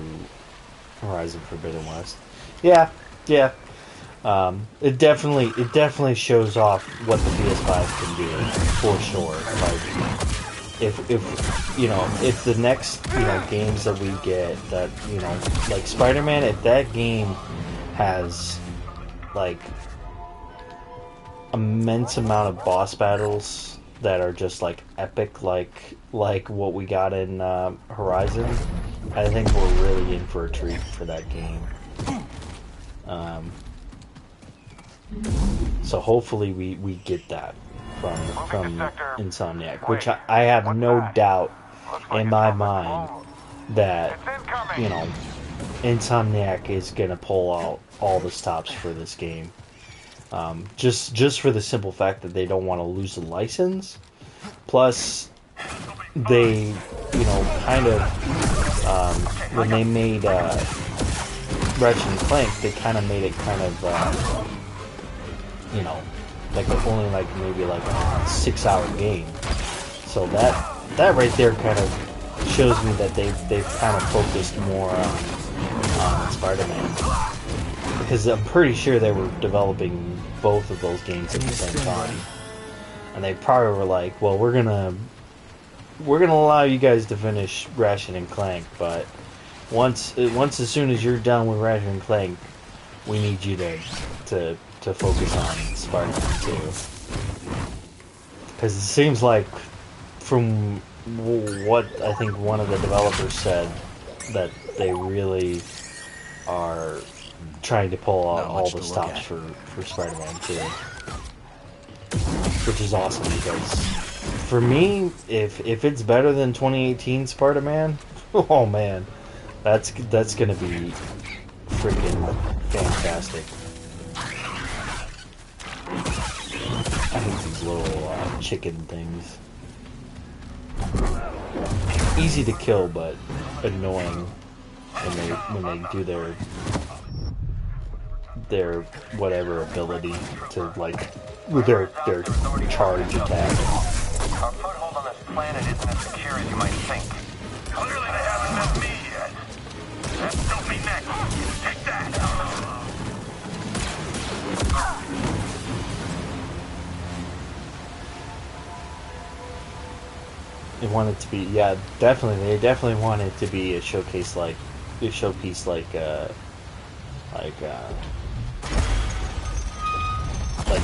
Horizon Forbidden West. Yeah. It definitely shows off what the PS5 can do for sure. Like if the next games that we get that like Spider-Man, if that game has like immense amount of boss battles that are just like epic, like what we got in Horizon, I think we're really in for a treat for that game. So hopefully we get that from Insomniac, which I have no doubt in my mind that Insomniac is gonna pull out all the stops for this game. Just for the simple fact that they don't want to lose the license. Plus, they, kind of, when they made Ratchet and Clank, they kind of made it kind of, like only like maybe like a 6-hour game. So that right there kind of shows me that they've kind of focused more on Spider-Man. Because I'm pretty sure they were developing both of those games at the same time, and they probably were like, "Well, we're gonna allow you guys to finish Ratchet and Clank, but once as soon as you're done with Ratchet and Clank, we need you to focus on Spider-Man 2." Because it seems like, from what I think one of the developers said, that they really are trying to pull out all the stops for Spider-Man 2, which is awesome, because for me, if it's better than 2018 Spider-Man, oh man, that's gonna be freaking fantastic. I hate these little chicken things. Easy to kill, but annoying when they do their whatever ability to, like, with their charge attack. Our foothold on this planet isn't as secure as you might think. Clearly they haven't met me yet. That's don't me next. Take that. They want it to be, yeah, definitely. They definitely want it to be a showpiece like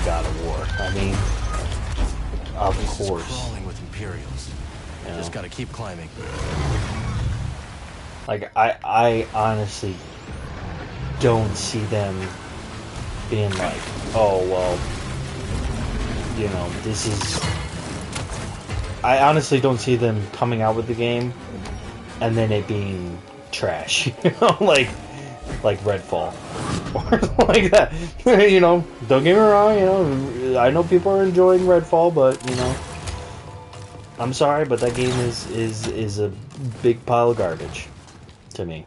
God of War. I mean, of course. Crawling with Imperials. Just gotta keep climbing. Like, I honestly don't see them being like, oh well, this is. I honestly don't see them coming out with the game and then it being trash, like Redfall or like that. Don't get me wrong. I know people are enjoying Redfall, but I'm sorry, but that game is a big pile of garbage to me.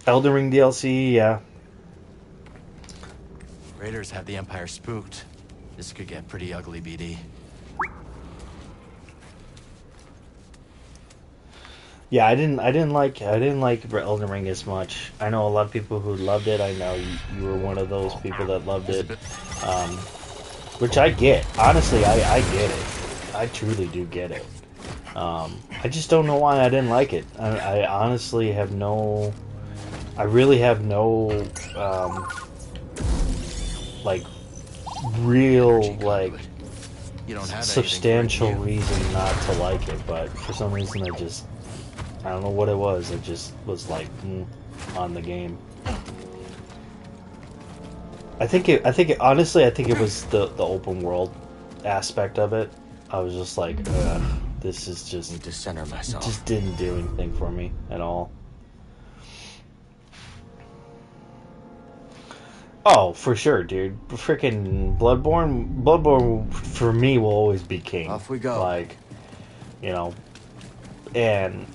Elden Ring DLC, yeah. Raiders have the Empire spooked. This could get pretty ugly, BD. Yeah, I didn't like Elden Ring as much. I know a lot of people who loved it. I know you were one of those people that loved it, um, which I get. Honestly, I get it. I truly do get it. I just don't know why I didn't like it. I honestly have no. I really have no like real like You don't have substantial anything for a reason not to like it, but for some reason I don't know what it was. I just was like on the game. Honestly, I think it was the open world aspect of it. I was just like, ugh, this is just Need to center myself. just didn't do anything for me at all. Oh, for sure, dude. Freaking Bloodborne for me will always be king. Off we go. Like, you know, and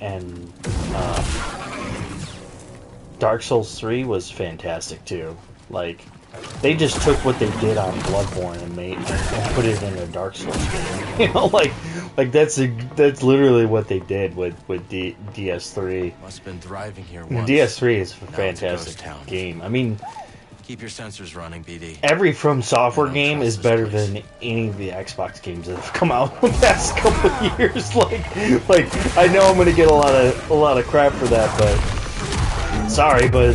Dark Souls 3 was fantastic too. Like, they just took what they did on Bloodborne and put it in a Dark Souls game. You know, like that's literally what they did with DS3. Must have been thriving here And once. DS3 is a Now it's a fantastic ghost town. game. I mean, Keep your sensors running, BD. every From Software I don't game trust is this better place. than any of the Xbox games that have come out in the past couple of years. Like I know I'm gonna get a lot of crap for that, but sorry, but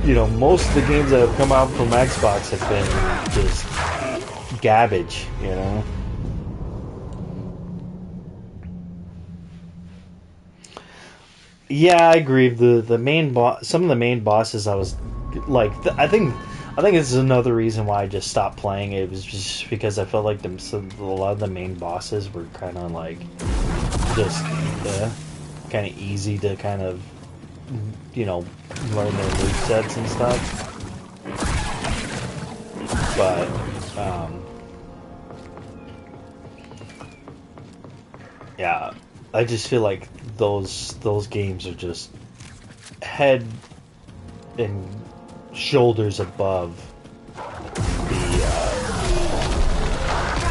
you know, most of the games that have come out from Xbox have been just garbage. You know. Yeah, I agree. The main boss, some of the main bosses, I was like, I think this is another reason why I just stopped playing it. Was just because I felt like a lot of the main bosses were kind of like just kind of easy to kind of learn their movesets and stuff. But yeah, I just feel like those games are just head and shoulders above the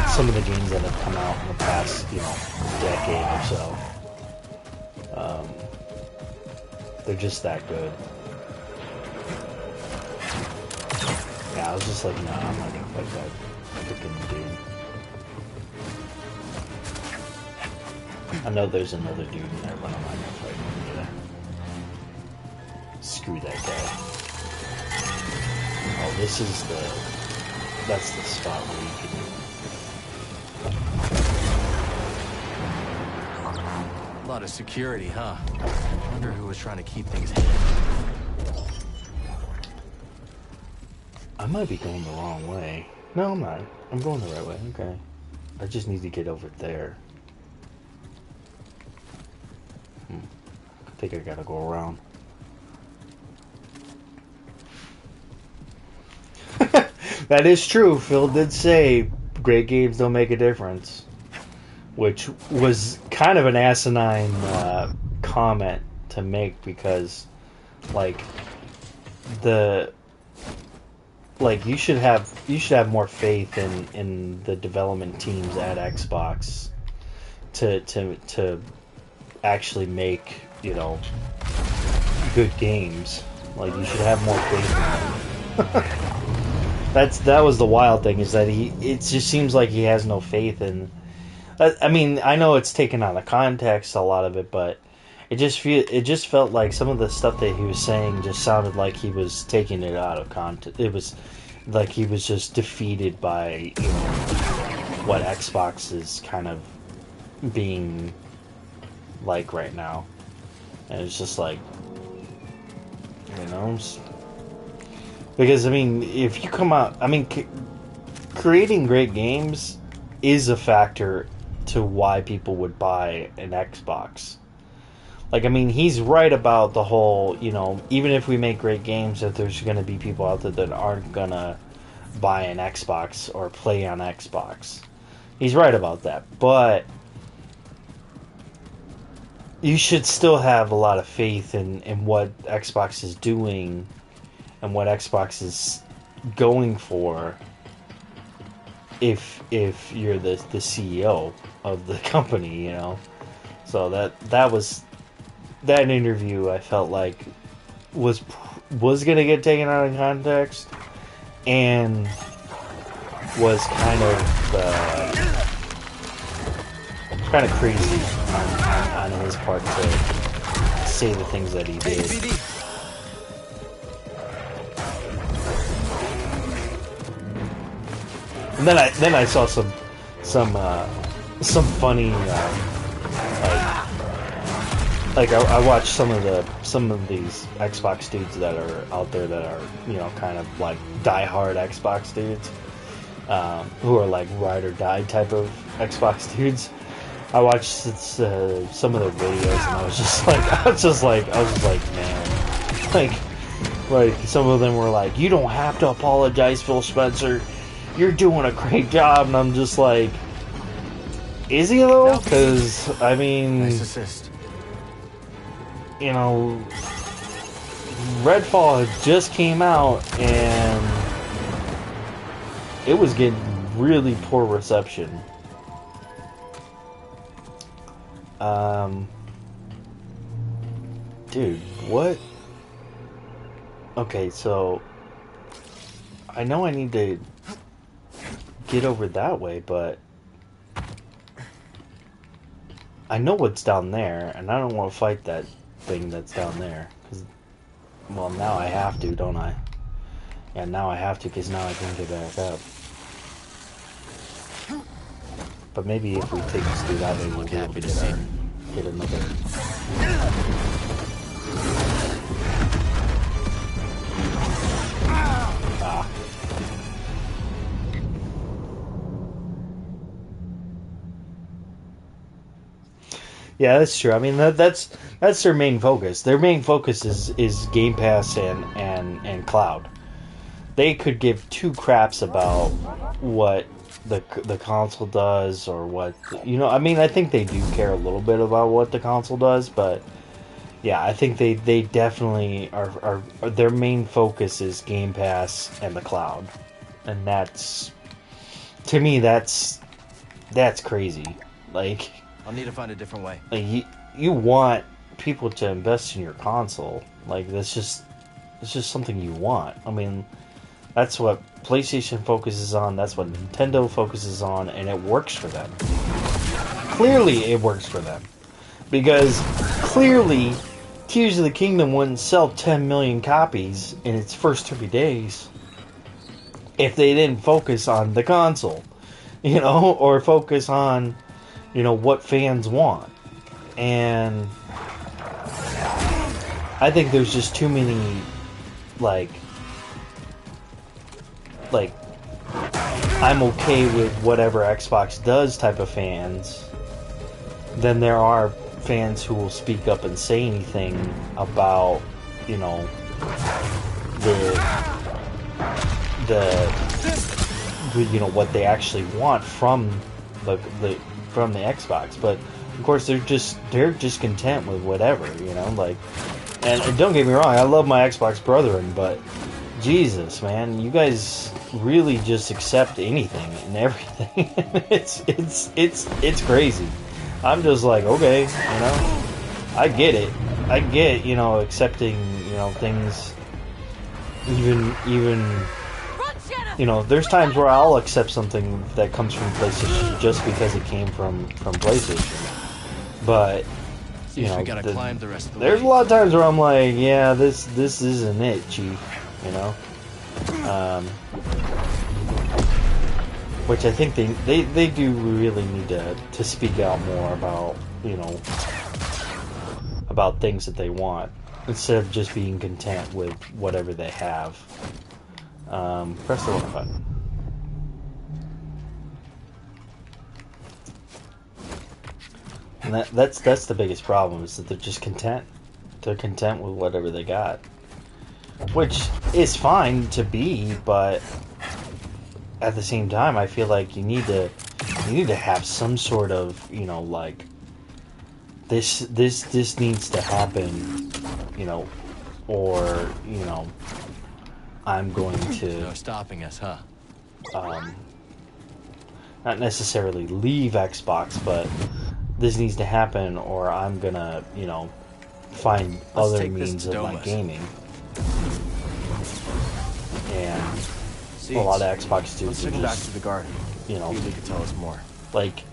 some of the games that have come out in the past decade or so. They're just that good. Yeah, I was just like, nah, I'm not gonna fight that freaking dude. I know there's another dude in there, but I'm not gonna fight him either. Screw that guy. Oh, that's the spot where you can... A lot of security, huh? Wonder who was trying to keep things hidden. I might be going the wrong way. No, I'm not. I'm going the right way. Okay. I just need to get over there. I think I gotta go around. That is true. Phil did say great games don't make a difference, which was kind of an asinine comment to make because, like, you should have more faith in the development teams at Xbox to actually make good games. Like, you should have more faith in them. That was the wild thing, is that it just seems like he has no faith in. I mean, I know it's taken out of context, a lot of it, but it just felt like some of the stuff that he was saying just sounded like he was taking it out of context. It was like he was just defeated by what Xbox is kind of being like right now, and it's just like, because I mean, if you come out, I mean, creating great games is a factor to why people would buy an Xbox. Like, I mean, he's right about the whole, even if we make great games, that there's going to be people out there that aren't going to buy an Xbox or play on Xbox. He's right about that. But you should still have a lot of faith in what Xbox is doing and what Xbox is going for if you're the CEO of the company, So that was that interview I felt like was gonna get taken out of context and was kind of crazy on his part to say the things that he did. And then I saw some funny I watched some of these Xbox dudes that are out there that are, you know, kind of like diehard Xbox dudes, who are like ride or die type of Xbox dudes. I watched some of their videos and I was just like, man, like some of them were like, you don't have to apologize, Phil Spencer. You're doing a great job, and I'm just like, is he though? Because I mean, Nice assist. You know, Redfall had just came out, and it was getting really poor reception. Dude, what? Okay, so I know I need to get over that way, but I know what's down there, and I don't want to fight that thing that's down there. Cause, well, now I have to, don't I? Yeah, now I have to, because now I can get back up. But maybe if we take this dude out, maybe we'll be able to get another... Ah. Yeah, that's true. I mean, that's their main focus. Their main focus is Game Pass and cloud. They could give two craps about what the console does or what, you know. I mean, I think they do care a little bit about what the console does, but yeah, I think they definitely are their main focus is Game Pass and the cloud, and that's, to me, that's crazy. Like, I'll need to find a different way. Like you want people to invest in your console. Like, it's just something you want. I mean, that's what PlayStation focuses on. That's what Nintendo focuses on, and it works for them. Clearly, it works for them, because clearly, Tears of the Kingdom wouldn't sell 10 million copies in its first 3 days if they didn't focus on the console, you know, or focus on, you know, what fans want. And I think there's just too many, like I'm okay with whatever Xbox does type of fans than there are fans who will speak up and say anything about, you know, the you know, what they actually want from the Xbox. But of course they're just content with whatever, you know, like, and don't get me wrong, I love my Xbox brethren, but Jesus, man, you guys really just accept anything and everything. it's crazy. I'm just like, okay, you know, I get it. I get, you know, accepting, you know, things, even you know, there's times where I'll accept something that comes from PlayStation just because it came from PlayStation. But, you know, there's a lot of times where I'm like, yeah, this isn't it, Chief, you know? Which I think they do really need to speak out more about, you know, about things that they want, instead of just being content with whatever they have. Press the one button. And that's the biggest problem, is that they're just content. They're content with whatever they got, which is fine to be, but at the same time, I feel like you need to have some sort of, you know, like, this needs to happen, you know, or, you know, I'm going to... No stopping us, huh? Not necessarily leave Xbox, but this needs to happen, or I'm gonna, you know, find Let's other take this means to of my Domus. gaming. And See, a lot of Xbox dudes let's are take him back just, to the garden. you know, Maybe he could tell us more. like,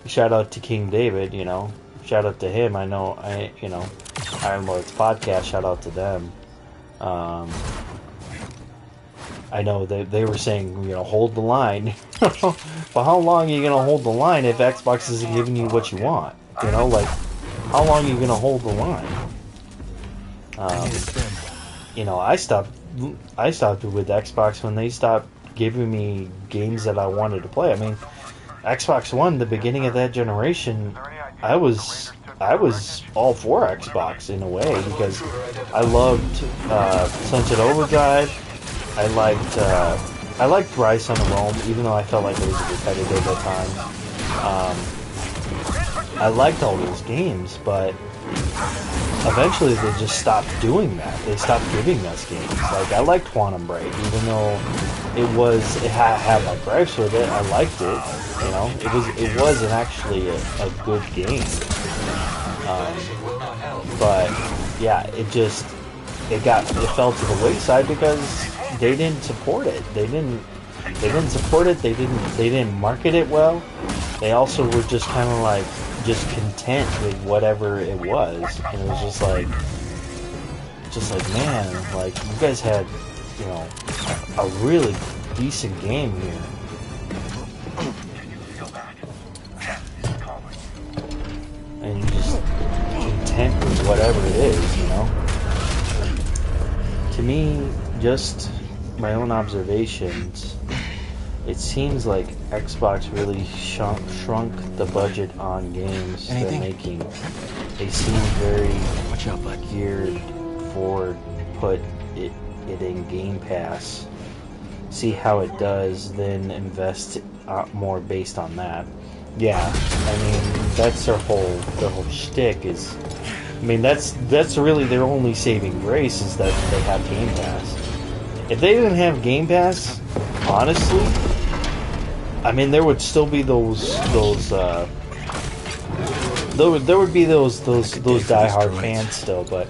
shout out to King David, you know, shout out to him. I know, Iron Lord's podcast, shout out to them. I know they were saying, you know, hold the line. But how long are you going to hold the line if Xbox isn't giving you what you want? You know, like, how long are you going to hold the line? You know, I stopped with Xbox when they stopped giving me games that I wanted to play. I mean, Xbox One, the beginning of that generation, I was all for Xbox in a way because I loved Sunset Overdrive. I liked Rise on Rome, even though I felt like it was repetitive at times. I liked all those games, but eventually they just stopped doing that. They stopped giving us games. Like, I liked Quantum Break, even though it had my gripes with it. I liked it. You know, it wasn't actually a good game. But yeah, it fell to the wayside because they didn't support it. They didn't support it. They didn't market it well. They also were just kind of like just content with whatever it was, and it was just like man, like, you guys had, you know, a really decent game here, and you're just content with whatever it is, you know. To me, just my own observations, it seems like Xbox really shrunk the budget on games they're making. They seem very geared forward, put it in Game Pass, see how it does, then invest more based on that. Yeah, I mean, that's their whole shtick is. I mean, that's really their only saving grace is that they have Game Pass. If they didn't have Game Pass, honestly, I mean, there would still be those there would be those diehard fans still, but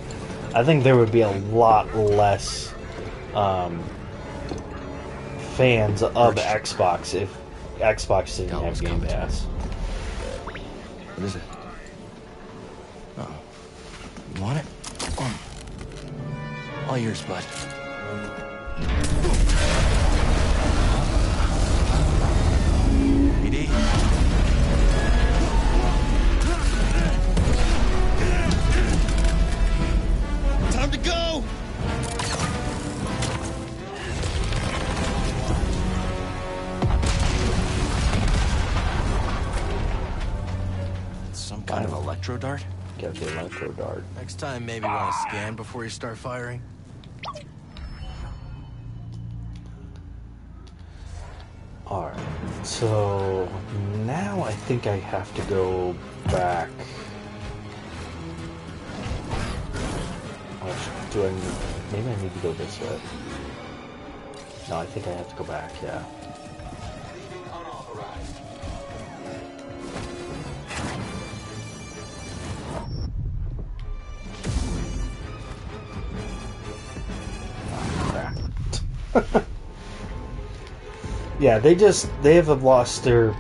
I think there would be a lot less fans of Xbox if Xbox didn't have Game Pass. What is it? Oh. You want it? All yours, bud. BD? Time to go! Some kind of electro dart? Got the electro dart. Next time, maybe want to scan before you start firing. Alright, so now I think I have to go back. Maybe I need to go this way. No, I think I have to go back, yeah. Yeah, they have lost their,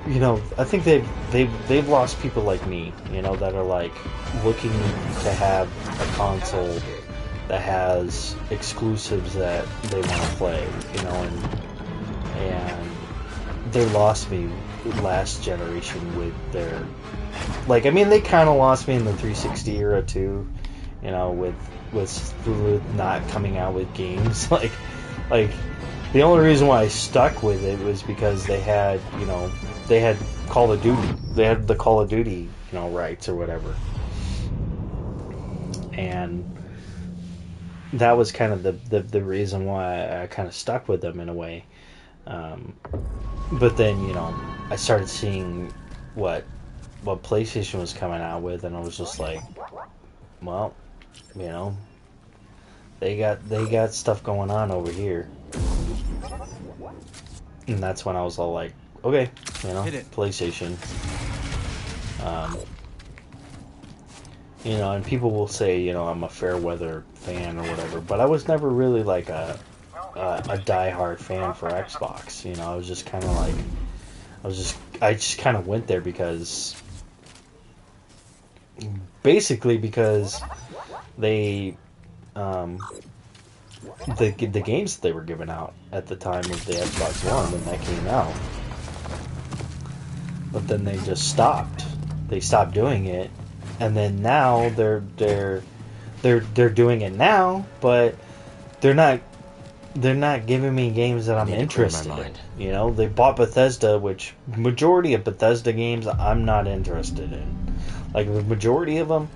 you know, I think they've lost people like me, you know, that are like looking to have a console that has exclusives that they want to play, you know, and they lost me last generation with their, like, I mean, they kind of lost me in the 360 era too, you know, with not coming out with games, like the only reason why I stuck with it was because they had, you know, they had Call of Duty. They had the Call of Duty, you know, rights or whatever. And that was kind of the reason why I kind of stuck with them in a way. But then, you know, I started seeing what PlayStation was coming out with, and I was just like, well, you know, they got stuff going on over here. And that's when I was all like, okay, you know, PlayStation. You know, and people will say, you know, I'm a fair weather fan or whatever, but I was never really like a diehard fan for Xbox. You know, I was just kind of like, I just kind of went there because, basically because they, the games that they were giving out at the time of the Xbox One when that came out, but then they just stopped. They stopped doing it, and then now they're doing it now, but they're not giving me games that I'm interested in. You know, they bought Bethesda, which majority of Bethesda games I'm not interested in. Like the majority of them,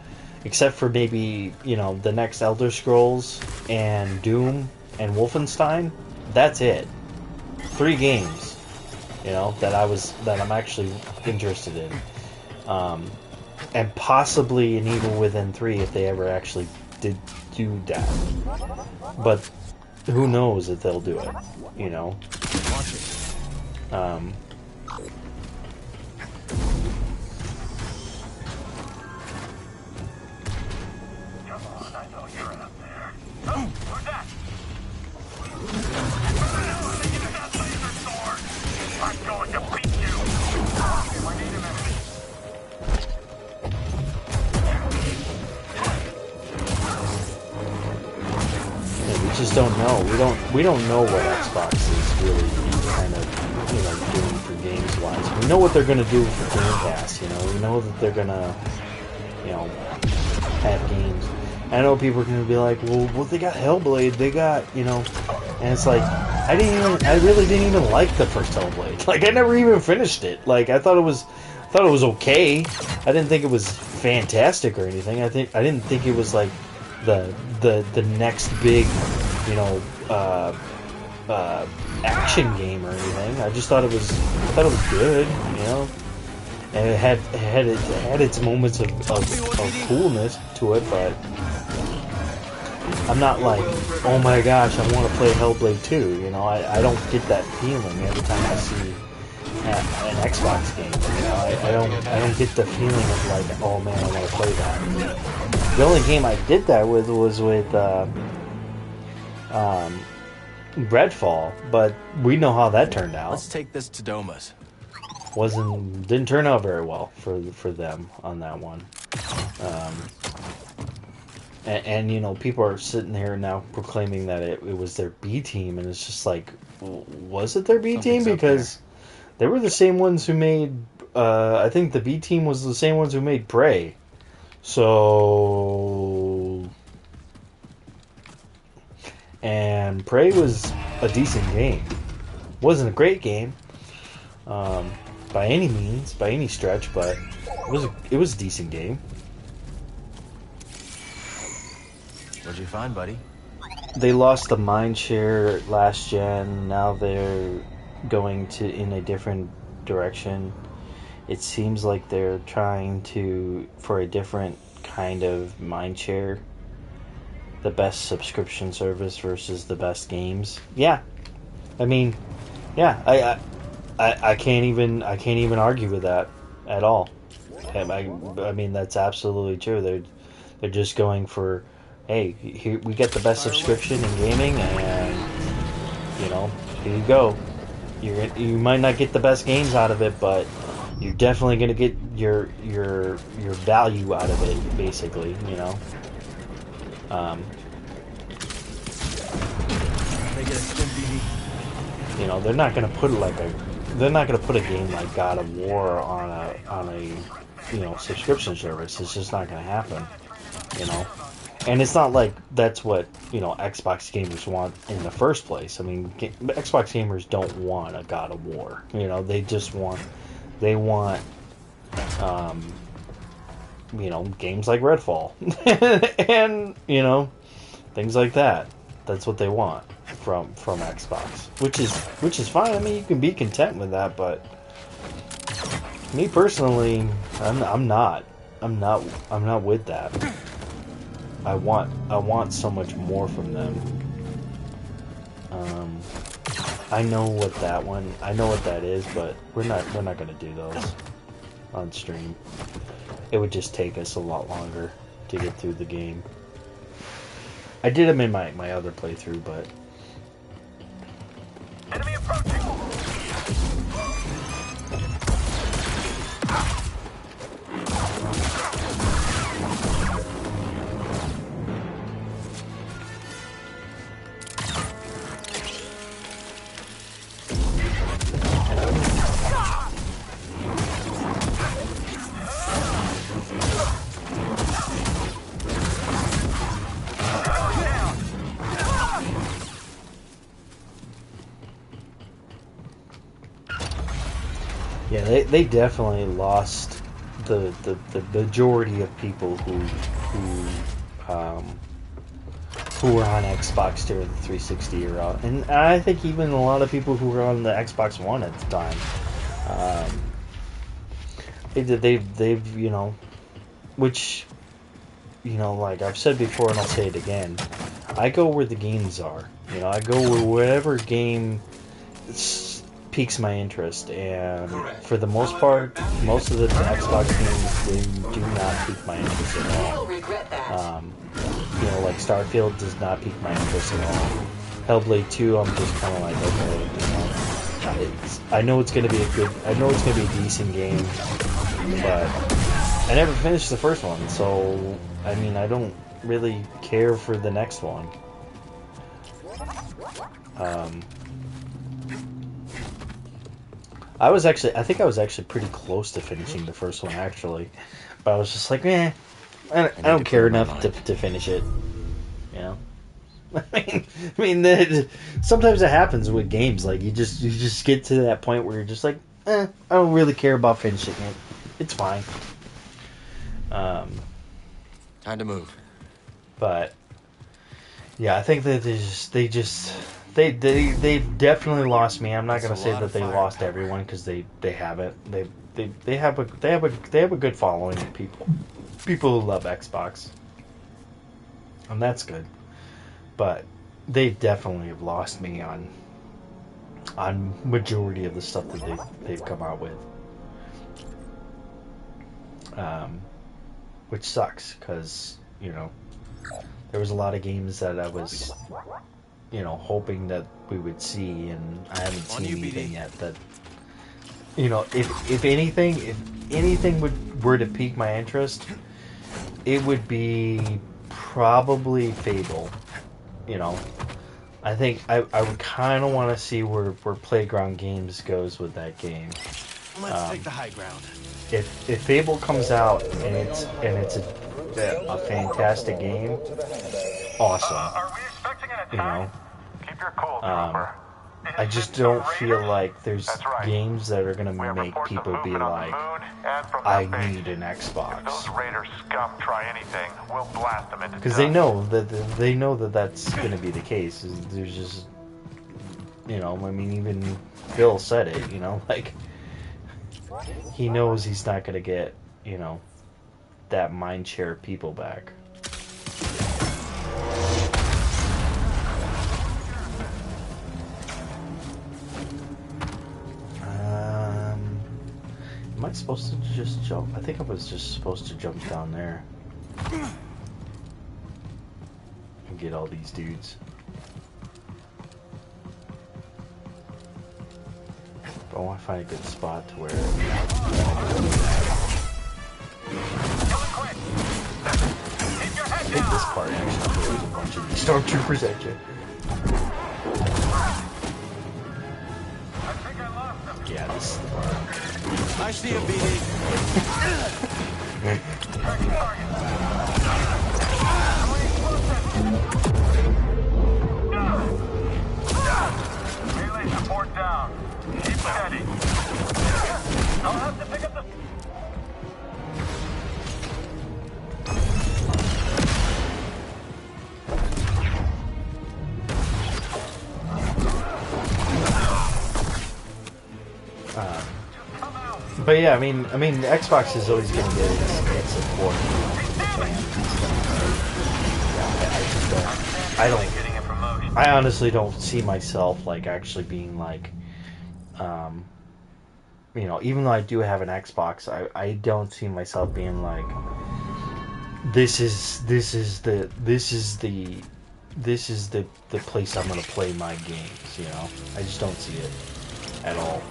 except for maybe, you know, the next Elder Scrolls and Doom and Wolfenstein. That's it. 3 games, you know, that I'm actually interested in. And possibly an Evil Within 3 if they ever actually did do that. But who knows if they'll do it, you know? Just don't know. We don't know what Xbox is really kind of, you know, doing for games wise. We know what they're gonna do for Game Pass. You know, we know that they're gonna, you know, have games. I know people are gonna be like, well, they got Hellblade, they got, you know, and it's like I really didn't even like the first Hellblade. Like I never even finished it. Like I thought it was okay. I didn't think it was fantastic or anything. I didn't think it was like the next big, you know, action game or anything. I just thought it was good, you know, and it had its moments of coolness to it, but I'm not like, oh my gosh, I want to play Hellblade 2. You know, I don't get that feeling every time I see an Xbox game. You know, I don't get the feeling of like, oh man, I want to play that. The only game I did that with was with Redfall, but we know how that turned out. Let's take this to Doma's. Didn't turn out very well for them on that one. And you know, people are sitting here now proclaiming that it was their B team, and it's just like, was it their B team? Because they were the same ones who made. I think the B team was the same ones who made Prey. So, and Prey was a decent game. Wasn't a great game, by any means, by any stretch, but it was a decent game. What'd you find, buddy? They lost the mind share last gen. Now they're going in a different direction. It seems like they're trying for a different kind of mind share. The best subscription service versus the best games. Yeah, I mean, yeah, I can't even argue with that at all. I mean, that's absolutely true. They're just going for, hey, here we get the best subscription in gaming, and you know, here you go. You might not get the best games out of it, but you're definitely gonna get your value out of it, basically. You know. You know, they're not gonna put a game like God of War on a you know, subscription service. It's just not gonna happen. You know. And it's not like that's what, you know, Xbox gamers want in the first place. I mean, Xbox gamers don't want a God of War. You know, they want, you know, games like Redfall, and you know, things like that. That's what they want from Xbox, which is fine. I mean, you can be content with that, but me personally, I'm not with that. I want so much more from them. I know what that is, but we're not gonna do those on stream. It would just take us a lot longer. to get through the game. I did them in my other playthrough, but Enemy approaching. yeah, they definitely lost the majority of people who were on Xbox during the 360 era, and I think even a lot of people who were on the Xbox One at the time. They've you know, which, you know, like I've said before and I'll say it again, I go where the games are. You know, I go where whatever game piques my interest, and for the most part, most of the Xbox games, they do not pique my interest at all. You know, like Starfield does not pique my interest at all. Hellblade 2, I'm just kind of like, okay, you know, I know it's gonna be a decent game, but I never finished the first one, so I mean, I don't really care for the next one. I think I was actually pretty close to finishing the first one, actually, but I was just like, I don't care enough to finish it, you know. Sometimes it happens with games. Like you just get to that point where you're just like, I don't really care about finishing it. It's fine. Time to move. But yeah, I think that they've definitely lost me. I'm not gonna say that they lost everyone, because they haven't. They have a good following of people who love Xbox, and that's good. But they definitely have lost me on majority of the stuff that they've come out with, which sucks, because, you know, there was a lot of games that I was, you know, hoping that we would see, and I haven't seen anything yet. That, you know, if anything were to pique my interest, it would be probably Fable. You know, I think I would kind of want to see where Playground Games goes with that game. Let's take the high ground. If Fable comes out and it's a fantastic game, awesome. Are we expecting an You know, attack? Keep your cool, trooper. I just don't feel like there's That's right. games that are gonna We have make reports of people be movement on like, the moon and from I that base. need an If those Xbox. Raider scum try anything, we'll blast them into Because dust. they know that that's going to be the case. There's just, you know, I mean, even Phil said it, you know, like, he knows he's not going to get, you know, that mind share of people back. Am I supposed to just jump? I think I was just supposed to jump down there and get all these dudes. But I want to find a good spot to where I think this part actually there's a bunch of these stormtroopers at you. Yeah, this is the part. I see a BD. Relay support down. Keep steady. I'll have to pick up the... But yeah, I mean, Xbox is always going to get its support from the fans. Yeah, I don't. I honestly don't see myself like actually being like, you know, even though I do have an Xbox, I don't see myself being like this is the place I'm gonna play my games. You know, I just don't see it at all.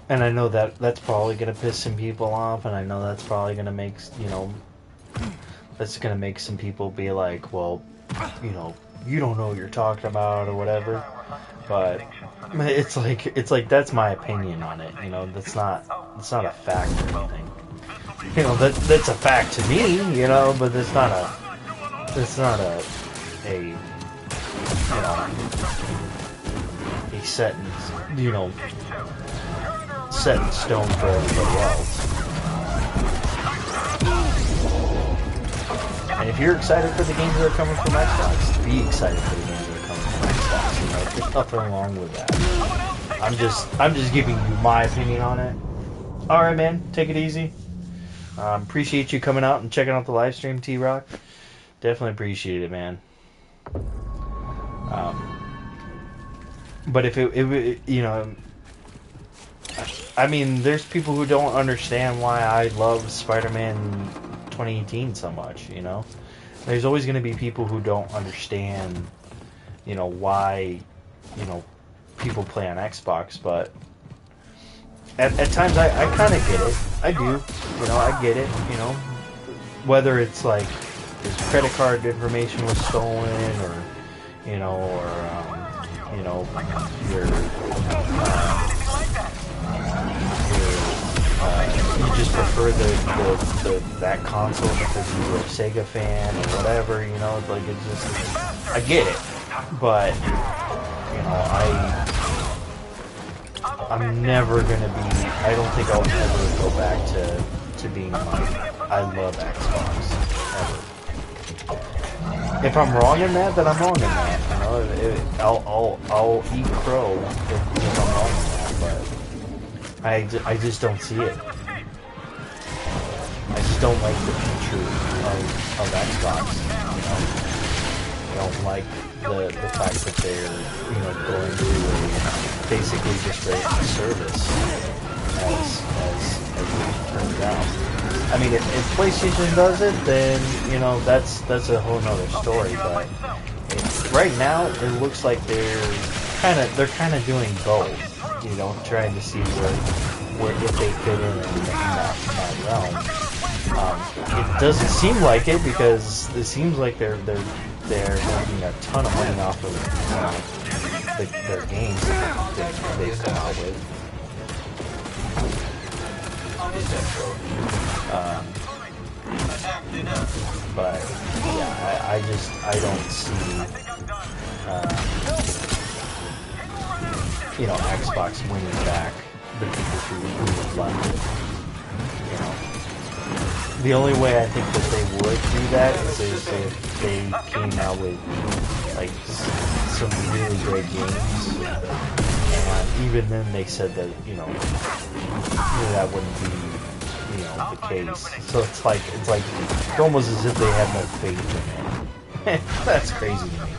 And I know that that's probably gonna piss some people off, and I know that's probably gonna make, you know, that's gonna make some people be like, well, you know, you don't know what you're talking about or whatever. But it's like that's my opinion on it. You know, that's not a fact or anything. You know, that's a fact to me. You know, but it's not a you know, a set in, you know, set in stone for everybody else. And if you're excited for the games that are coming from Xbox, be excited for the games that are coming from Xbox. You know, there's nothing wrong with that. I'm just giving you my opinion on it. All right, man, take it easy. Appreciate you coming out and checking out the live stream, T-Rock. Definitely appreciate it, man. But if it, you know, I mean, there's people who don't understand why I love Spider-Man 2018 so much, you know? There's always going to be people who don't understand, you know, why, you know, people play on Xbox, but at times I kind of get it. I do. You know, I get it, you know? Whether it's like his credit card information was stolen or, you know, you know, you just prefer that console because you were a Sega fan or whatever, you know, like it's just, I get it, but, you know, I'm never gonna be, I don't think I'll ever go back to being like, I love Xbox, ever. If I'm wrong in that, then I'm wrong in that, you know, I'll eat crow if I'm wrong in that, but I just don't see it. I just don't like the future of Xbox, you know? I don't like the fact that they're, you know, going to basically just raise the service as it turns out. I mean, if PlayStation does it, then, you know, that's a whole nother story, but right now it looks like they're kind of doing both, you know, trying to see where if they fit in that realm. It doesn't seem like it because it seems like they're making a ton of money off of their games that they've come out with. But yeah, I don't see you know, Xbox winning back the people who left it. You know, the only way I think that they would do that is if they came out with like some really great games, and even then they said that, you know, that wouldn't be, you know, the case. So it's like it's almost as if they have no faith in it. That's crazy to me.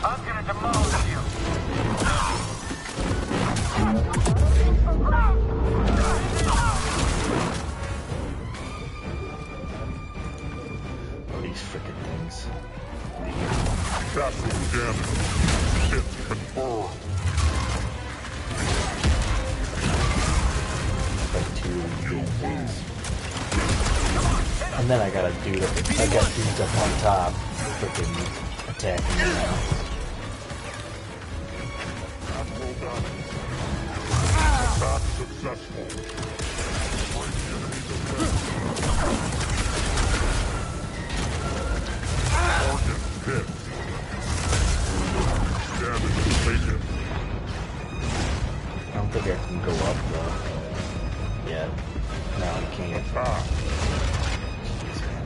I'm gonna demolish you. These frickin' things. Captain damage. Hit confirmed. Like two damn things. And then I got dudes up on top, frickin' attacking me now. Attack successful. Target hit. Damage taken. I don't think I can go up though. Yeah. No, I can't. Jeez, man.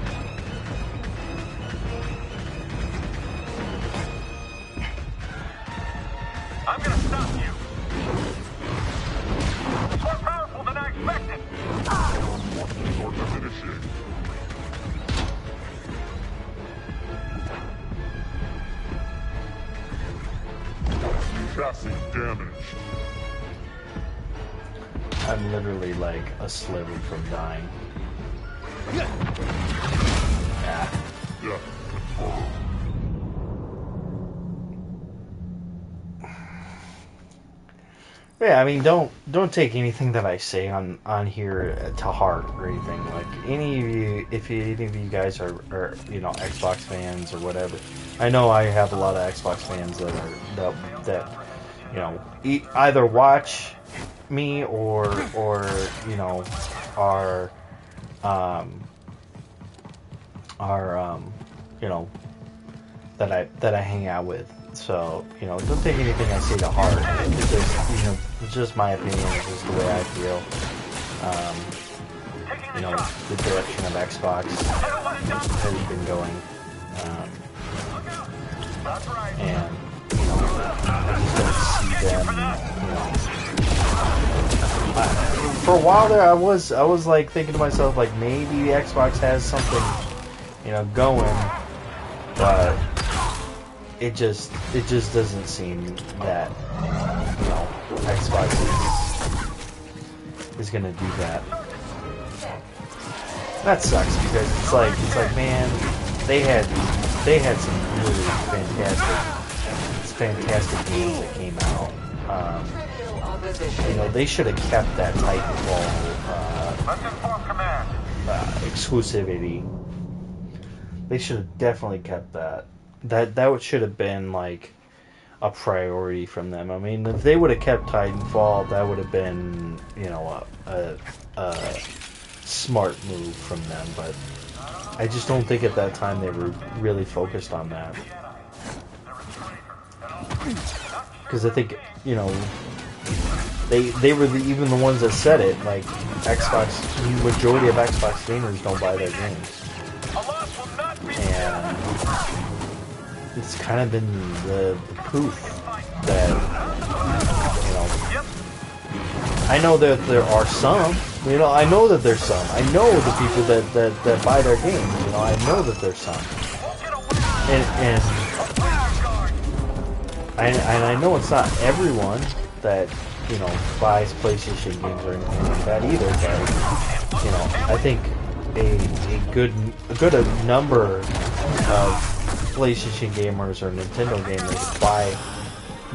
I'm gonna stop you. It's more powerful than I expected. Source initiated. Passive damage. I'm literally like a sliver from dying. Death confirmed. Yeah, I mean, don't take anything that I say on here to heart or anything. Like any of you, if any of you guys are Xbox fans or whatever, I know I have a lot of Xbox fans that either watch me or are you know that I hang out with. So, don't take anything I say to heart. It's just my opinion. It's just the way I feel. The direction of Xbox has been going. And, I just don't see them, for a while there, I was like thinking to myself, like, maybe Xbox has something, going, but it just doesn't seem that Xbox is gonna do that. That sucks because it's like man, they had some really fantastic games that came out. They should have kept that Titanfall exclusivity. They should have definitely kept that. That should have been like a priority from them. I mean, if they would have kept Titanfall, that would have been a smart move from them. But I just don't think at that time they were really focused on that. Because I think they were even the ones that said it. Like Xbox, the majority of Xbox gamers don't buy their games, and it's kind of been the proof that I know that there are some. I know that there's some. I know the people that buy their games. I know that there's some, and I know it's not everyone that buys PlayStation games or anything like that either. But I think a good number of PlayStation gamers or Nintendo gamers buy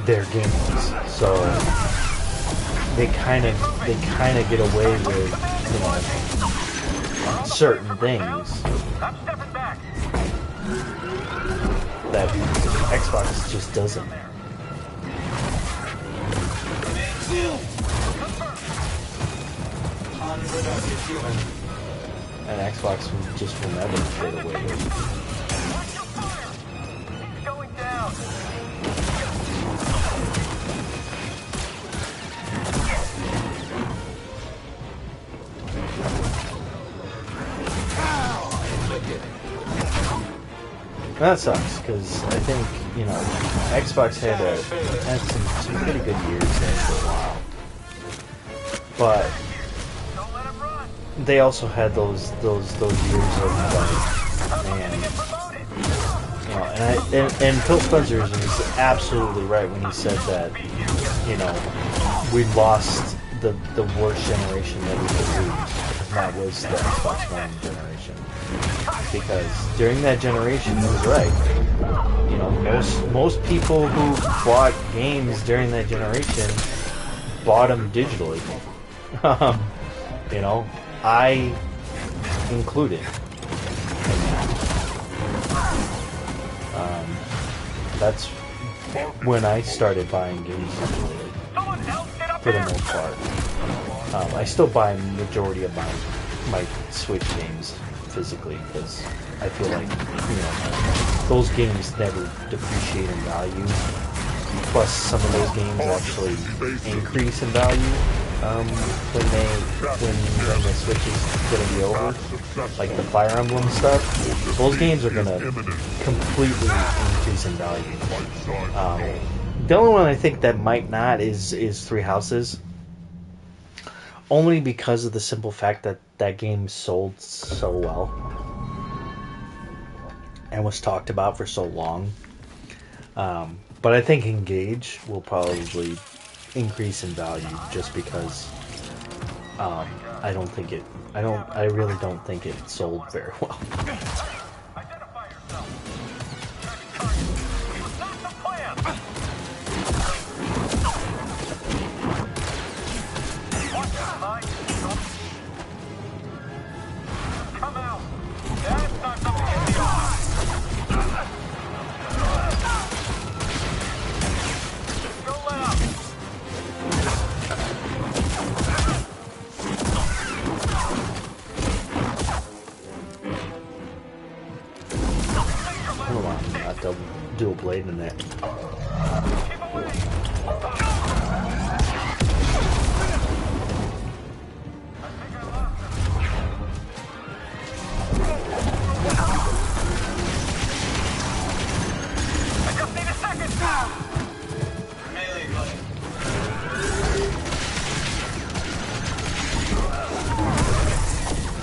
their games, so they kind of get away with certain things that Xbox just doesn't. And Xbox just will never get away with it. That sucks, because I think, Xbox had some pretty good years there for a while. But they also had those years of like, man, and Phil Spencer is absolutely right when he said that, we lost the worst generation that we could lose, and that was the Xbox One generation. Because during that generation, he was right. Most people who bought games during that generation bought them digitally. I included. That's when I started buying games digitally, for the most part. I still buy a majority of my Switch games physically because I feel like those games never depreciate in value. Plus, some of those games actually increase in value when the Switch is going to be over. Like the Fire Emblem stuff, those games are going to completely increase in value. The only one I think that might not is Three Houses. Only because of the simple fact that that game sold so well and was talked about for so long. But I think Engage will probably increase in value just because I don't think it. I really don't think it sold very well. Identify yourself. Target. Was not the plan. Watch out, Mike. Come out. That's not something in the eye. Go left. Hold on, not double dual blade in it. Keep away. I just need a second. Melee blade.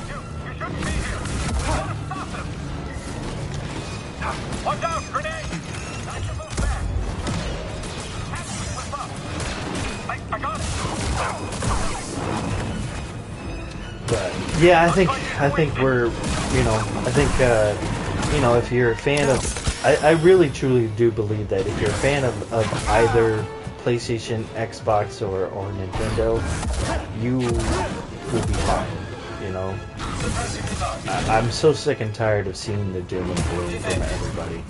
You shouldn't be here. Gotta stop him. Watch out, grenade! Not to move back. Have to slip up. I got it. But yeah, I think we're, if you're a fan of, I really truly do believe that if you're a fan of either PlayStation, Xbox, or Nintendo, you will be fine. You know, I'm so sick and tired of seeing the doom and gloom from everybody.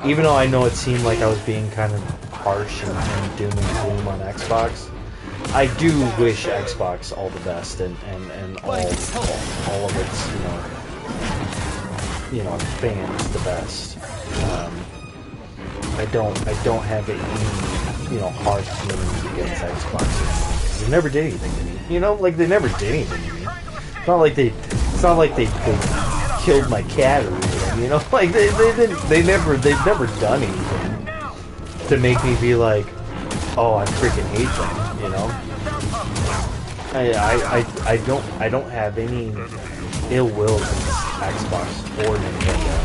Even though I know it seemed like I was being kind of harsh and doom and gloom on Xbox, I do wish Xbox all the best and all of its fans the best. I don't have any hard feelings against Xbox. They never did anything to me. They never did anything to me. It's not like they killed my cat or anything. They've never done anything to make me be like, oh, I freaking hate them. I don't have any ill will against Xbox or Nintendo.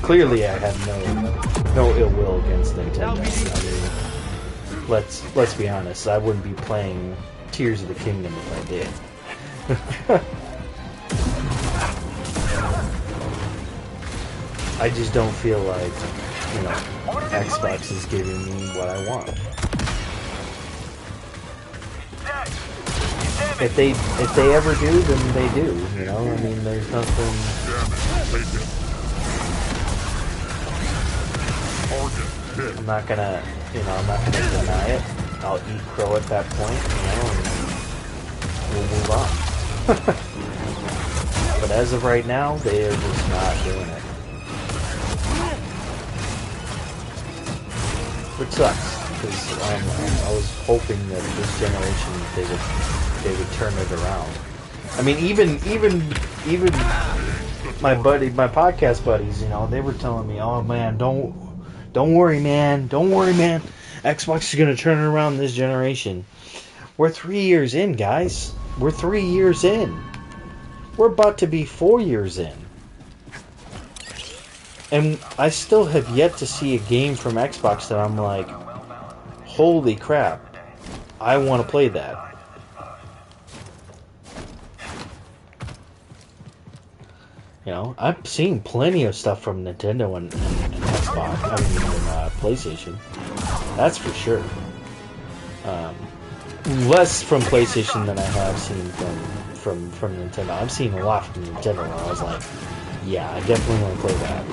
Clearly, I have no ill will against Nintendo. I mean, let's be honest. I wouldn't be playing Tears of the Kingdom if I did. I just don't feel like Xbox is giving me what I want. If they ever do, then they do. I mean, there's nothing. I'm not gonna deny it. I'll eat crow at that point, and we'll move on. But as of right now, they are just not doing it, which sucks because I was hoping that this generation they would turn it around. I mean, even my podcast buddies, they were telling me, "Oh man, don't worry, man. Xbox is gonna turn it around this generation." We're 3 years in, guys. We're 3 years in. We're about to be 4 years in, and I still have yet to see a game from Xbox that I'm like, "Holy crap, I want to play that." I've seen plenty of stuff from Nintendo and Xbox. I mean, PlayStation. That's for sure. Less from PlayStation than I have seen from Nintendo. I've seen a lot from Nintendo, and I was like, yeah, I definitely want to play that.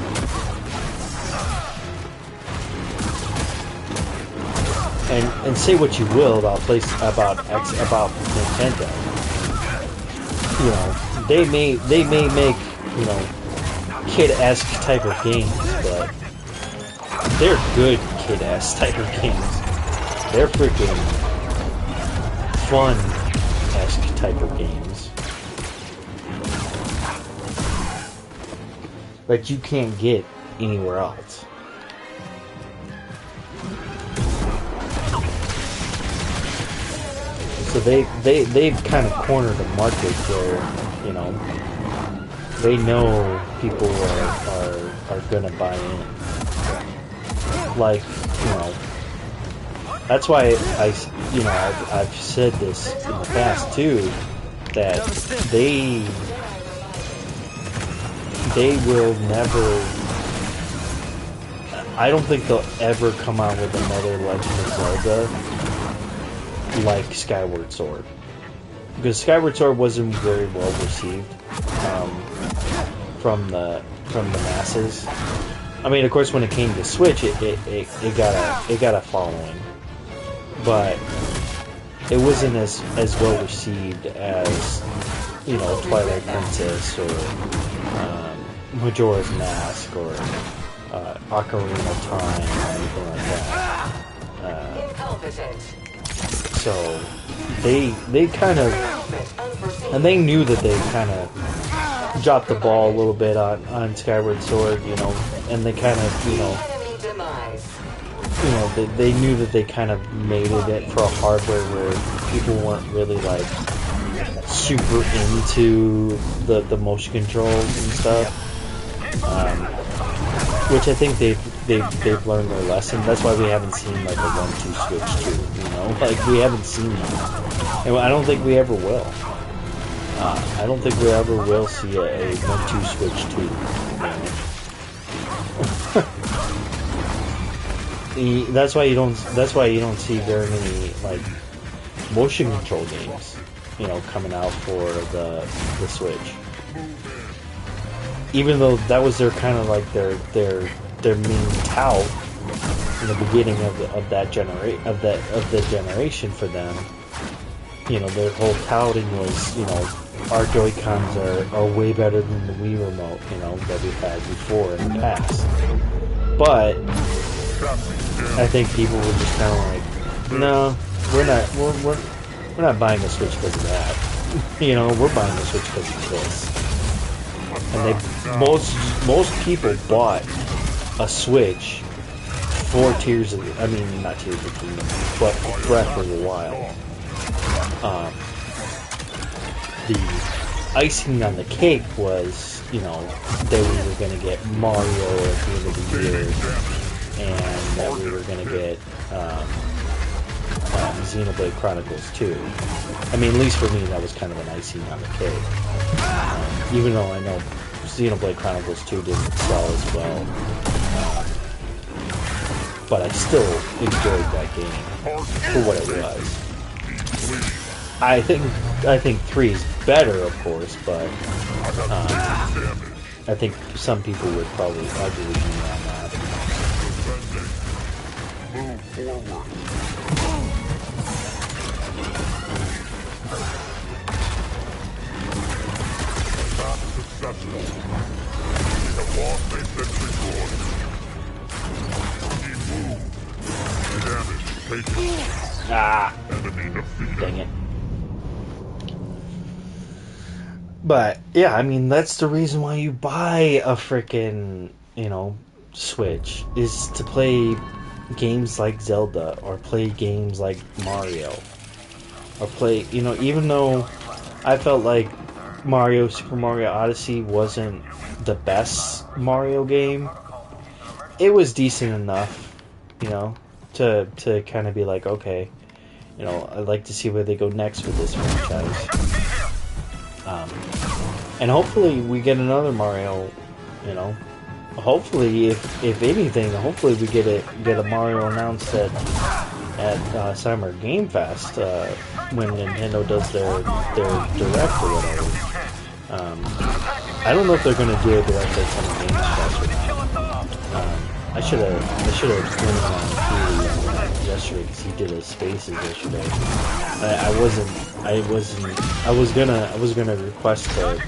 And say what you will about Nintendo. They may make kid-esque type of games, but they're good kid-esque type of games. They're freaking fun-esque type of games that you can't get anywhere else. So they've kind of cornered the market where, they know people are gonna buy in. like, you know, that's why I've said this in the past too, that they will never. I don't think they'll ever come out with another Legend of Zelda like Skyward Sword, because Skyward Sword wasn't very well received from the masses. I mean, of course, when it came to Switch, it got a following, but it wasn't as well received as, you know, Twilight Princess or Majora's Mask or Ocarina of Time or anything like that. So they kind of, and they knew that they kind of dropped the ball a little bit on Skyward Sword, you know, and they kind of, they knew that they kind of made it for a hardware where people weren't really like super into the motion controls and stuff, which I think they've learned their lesson. That's why we haven't seen like a 1-2 Switch 2, you know, like we haven't seen that, and I don't think we ever will. I don't think we ever will see a 1-2 Switch 2. You know? That's why you don't see very many like motion control games, you know, coming out for the Switch. Even though that was their kind of like their main tout in the beginning of the generation for them. You know, their whole touting was, you know, our Joy-Cons are way better than the Wii remote, you know, that we've had before in the past. But I think people were just kind of like, no, we're not buying a Switch because of that. You know, we're buying a Switch because of this. And most people bought a Switch for not Tears of the Kingdom, but Breath of the Wild. The icing on the cake was, you know, that we were going to get Mario at the end of the year, and that we were going to get Xenoblade Chronicles 2. I mean, at least for me, that was kind of an icing on the cake. Even though I know Xenoblade Chronicles 2 didn't sell as well. But I still enjoyed that game for what it was. I think 3 is better, of course, but I think some people would probably argue with me on that. Move forward. Not successful. We have lost a sentry board. Keep move. Damage taken. Enemy defeated. Dang it. But yeah, I mean, that's the reason why you buy a frickin', you know, Switch, is to play games like Zelda or play games like Mario, or play, you know, even though I felt like Super Mario Odyssey wasn't the best Mario game, it was decent enough, you know, to kind of be like, okay, you know, I'd like to see where they go next with this franchise. And hopefully we get another Mario, you know. Hopefully, if anything, hopefully we get a Mario announced at Summer Game Fest when Nintendo does their direct or whatever. I don't know if they're gonna do a direct at Summer Game Fest or not. I should have went on yesterday because he did his Spaces yesterday. I was gonna request to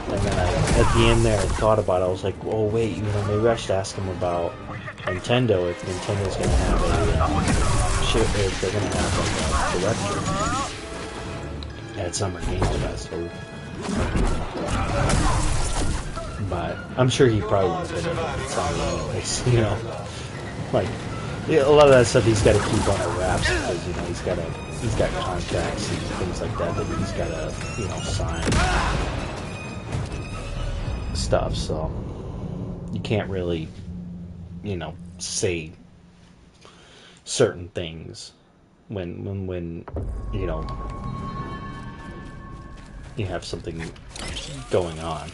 and then at the end there I thought about it. I was like, oh wait, you know, maybe I should ask him about Nintendo, if Nintendo's gonna have if they're gonna have a director at Summer Games Fest. But I'm sure he probably would have been something anyways, you know. Like, a lot of that stuff he's got to keep on the wraps because, you know, he's got contracts and things like that he's got to, you know, sign. stuff, so you can't really, say certain things when you have something going on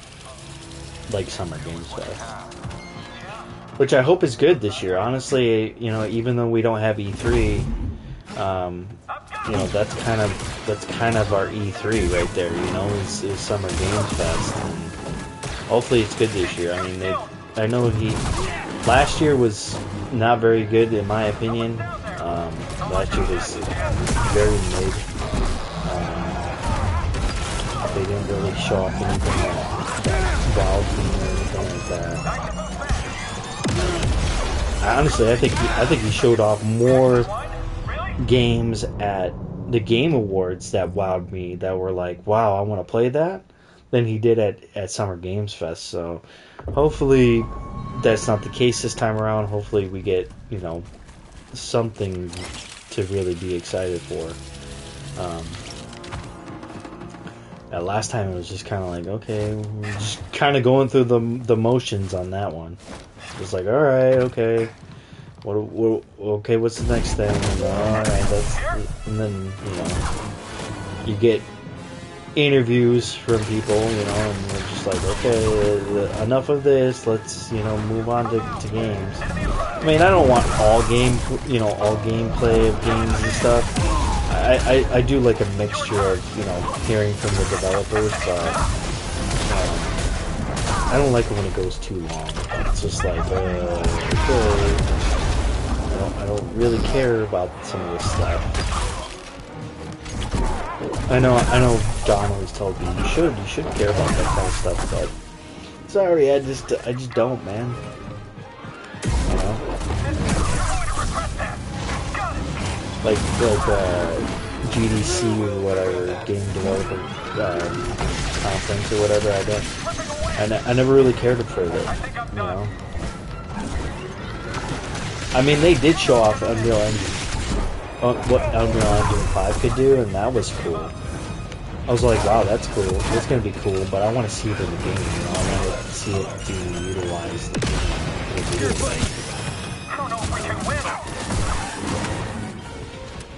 like Summer Games Fest, which I hope is good this year. Honestly, even though we don't have E3, that's kind of our E3 right there. Is Summer Games Fest, and hopefully it's good this year. I mean, I know last year was not very good in my opinion. Last year was very mid. They didn't really show off anything that wowed me or anything like that. Honestly, I think he showed off more games at the Game Awards that wowed me, that were like, wow, I want to play that, than he did at Summer Games Fest. So hopefully that's not the case this time around. Hopefully we get, something to really be excited for. Last time it was just kind of like, okay, we're just kind of going through the motions on that one. It was like, all right, okay, okay, what's the next thing? And, all right, and then you get interviews from people, and we're just like, okay, enough of this. Let's move on to games. I mean, I don't want all gameplay of games and stuff. I do like a mixture of hearing from the developers, but I don't like it when it goes too long. It's just like okay, I don't really care about some of this stuff. I know Don always told me you should care about that kind of stuff, but sorry, I just don't, man. Like GDC or whatever, Game Developer Conference or whatever. I never really cared for it. I mean, they did show off Unreal Engine, what Unreal Engine 5 could do, and that was cool. I was like, wow, that's cool. It's gonna be cool, but I want to see it in the game. I want to see it being utilized in the video game.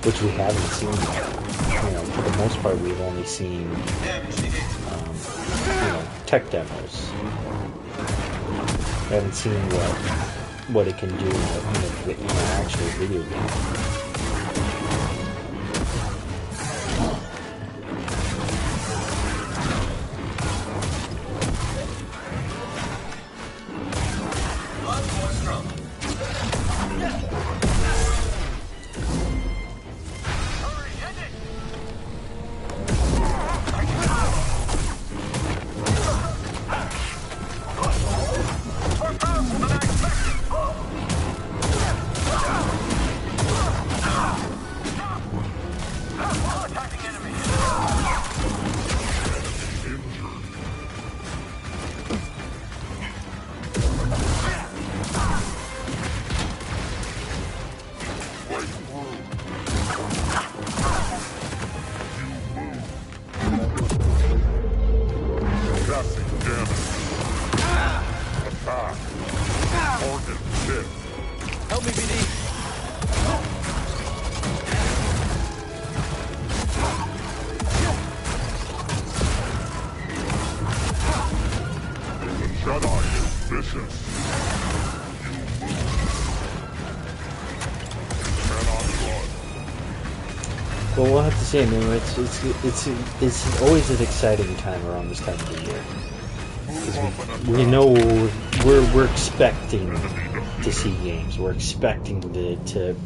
Which we haven't seen yet. For the most part, we've only seen, tech demos. We haven't seen what it can do in an actual video game. Help me, BD. The Jedi is vicious. Cannot run. Well, we'll have to see. I mean, it's always an exciting time around this time of the year. We know we're expecting to see games. We're expecting to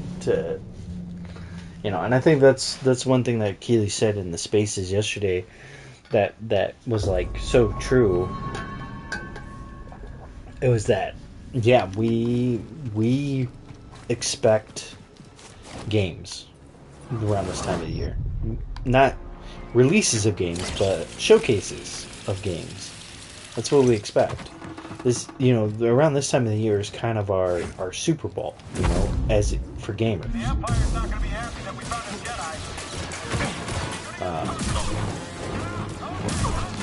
and I think that's one thing that Keeley said in the Spaces yesterday that was like so true. It was that we expect games around this time of the year. Not releases of games, but showcases of games. That's what we expect. This, around this time of the year is kind of our Super Bowl, as for gamers. The Empire's not going to be happy that we found a Jedi.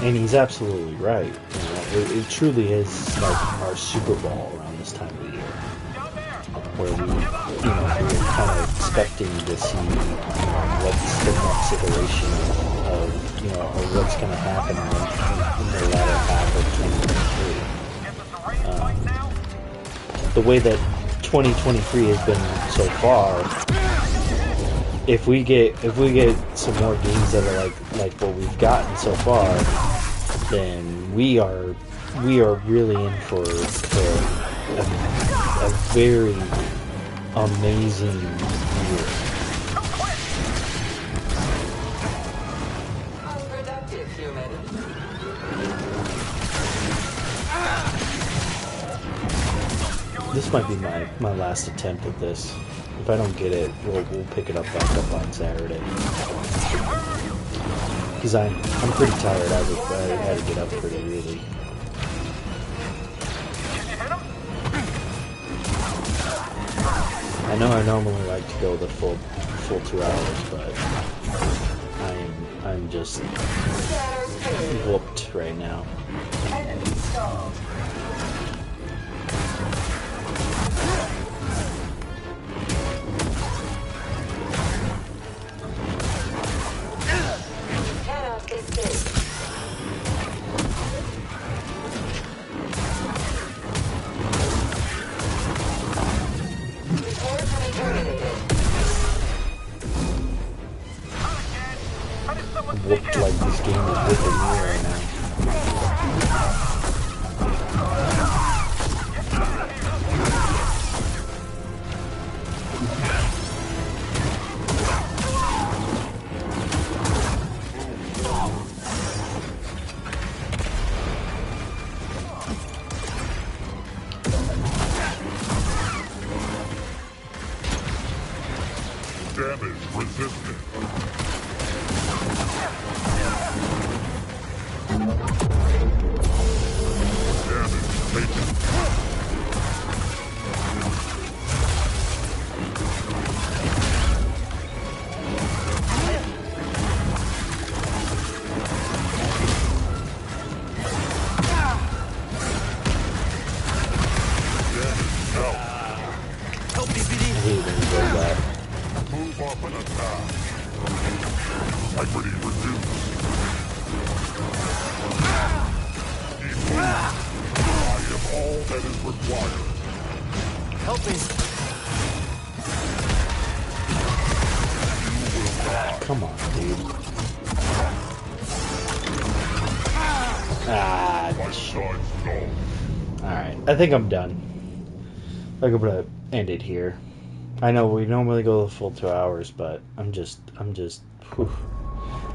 And he's absolutely right. it truly is like our Super Bowl around this time of the year, where we're kind of expecting to see, what's the next iteration of or what's going to happen in the latter half of 2023. The way that 2023 has been so far, if we get some more games that are like what we've gotten so far, then we are really in for a very amazing year. Unproductive human. This might be my last attempt at this. If I don't get it, we'll pick it back up on Saturday. Because I'm pretty tired. I had to get up pretty early. I know I normally like to go the full 2 hours, but I'm just whooped right now. Whooped like this game is whipping me right now. Damage resistant. Move up and attack. Integrity reduced. I am all that is required. Help me. Come on, dude. Alright, I think I'm done. I'm gonna end it here. I know we normally go the full 2 hours, but I'm just whew.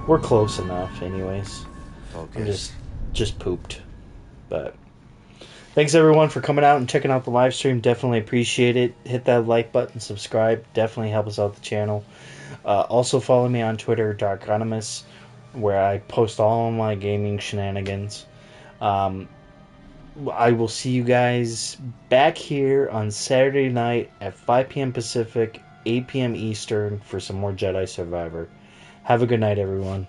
We're close enough anyways. Focus. I'm just pooped. But thanks everyone for coming out and checking out the live stream. Definitely appreciate it. Hit that like button, subscribe. Definitely help us out the channel. Also follow me on Twitter, Darkonymous, where I post all my gaming shenanigans. I will see you guys back here on Saturday night at 5 p.m. Pacific, 8 p.m. Eastern for some more Jedi Survivor. Have a good night, everyone.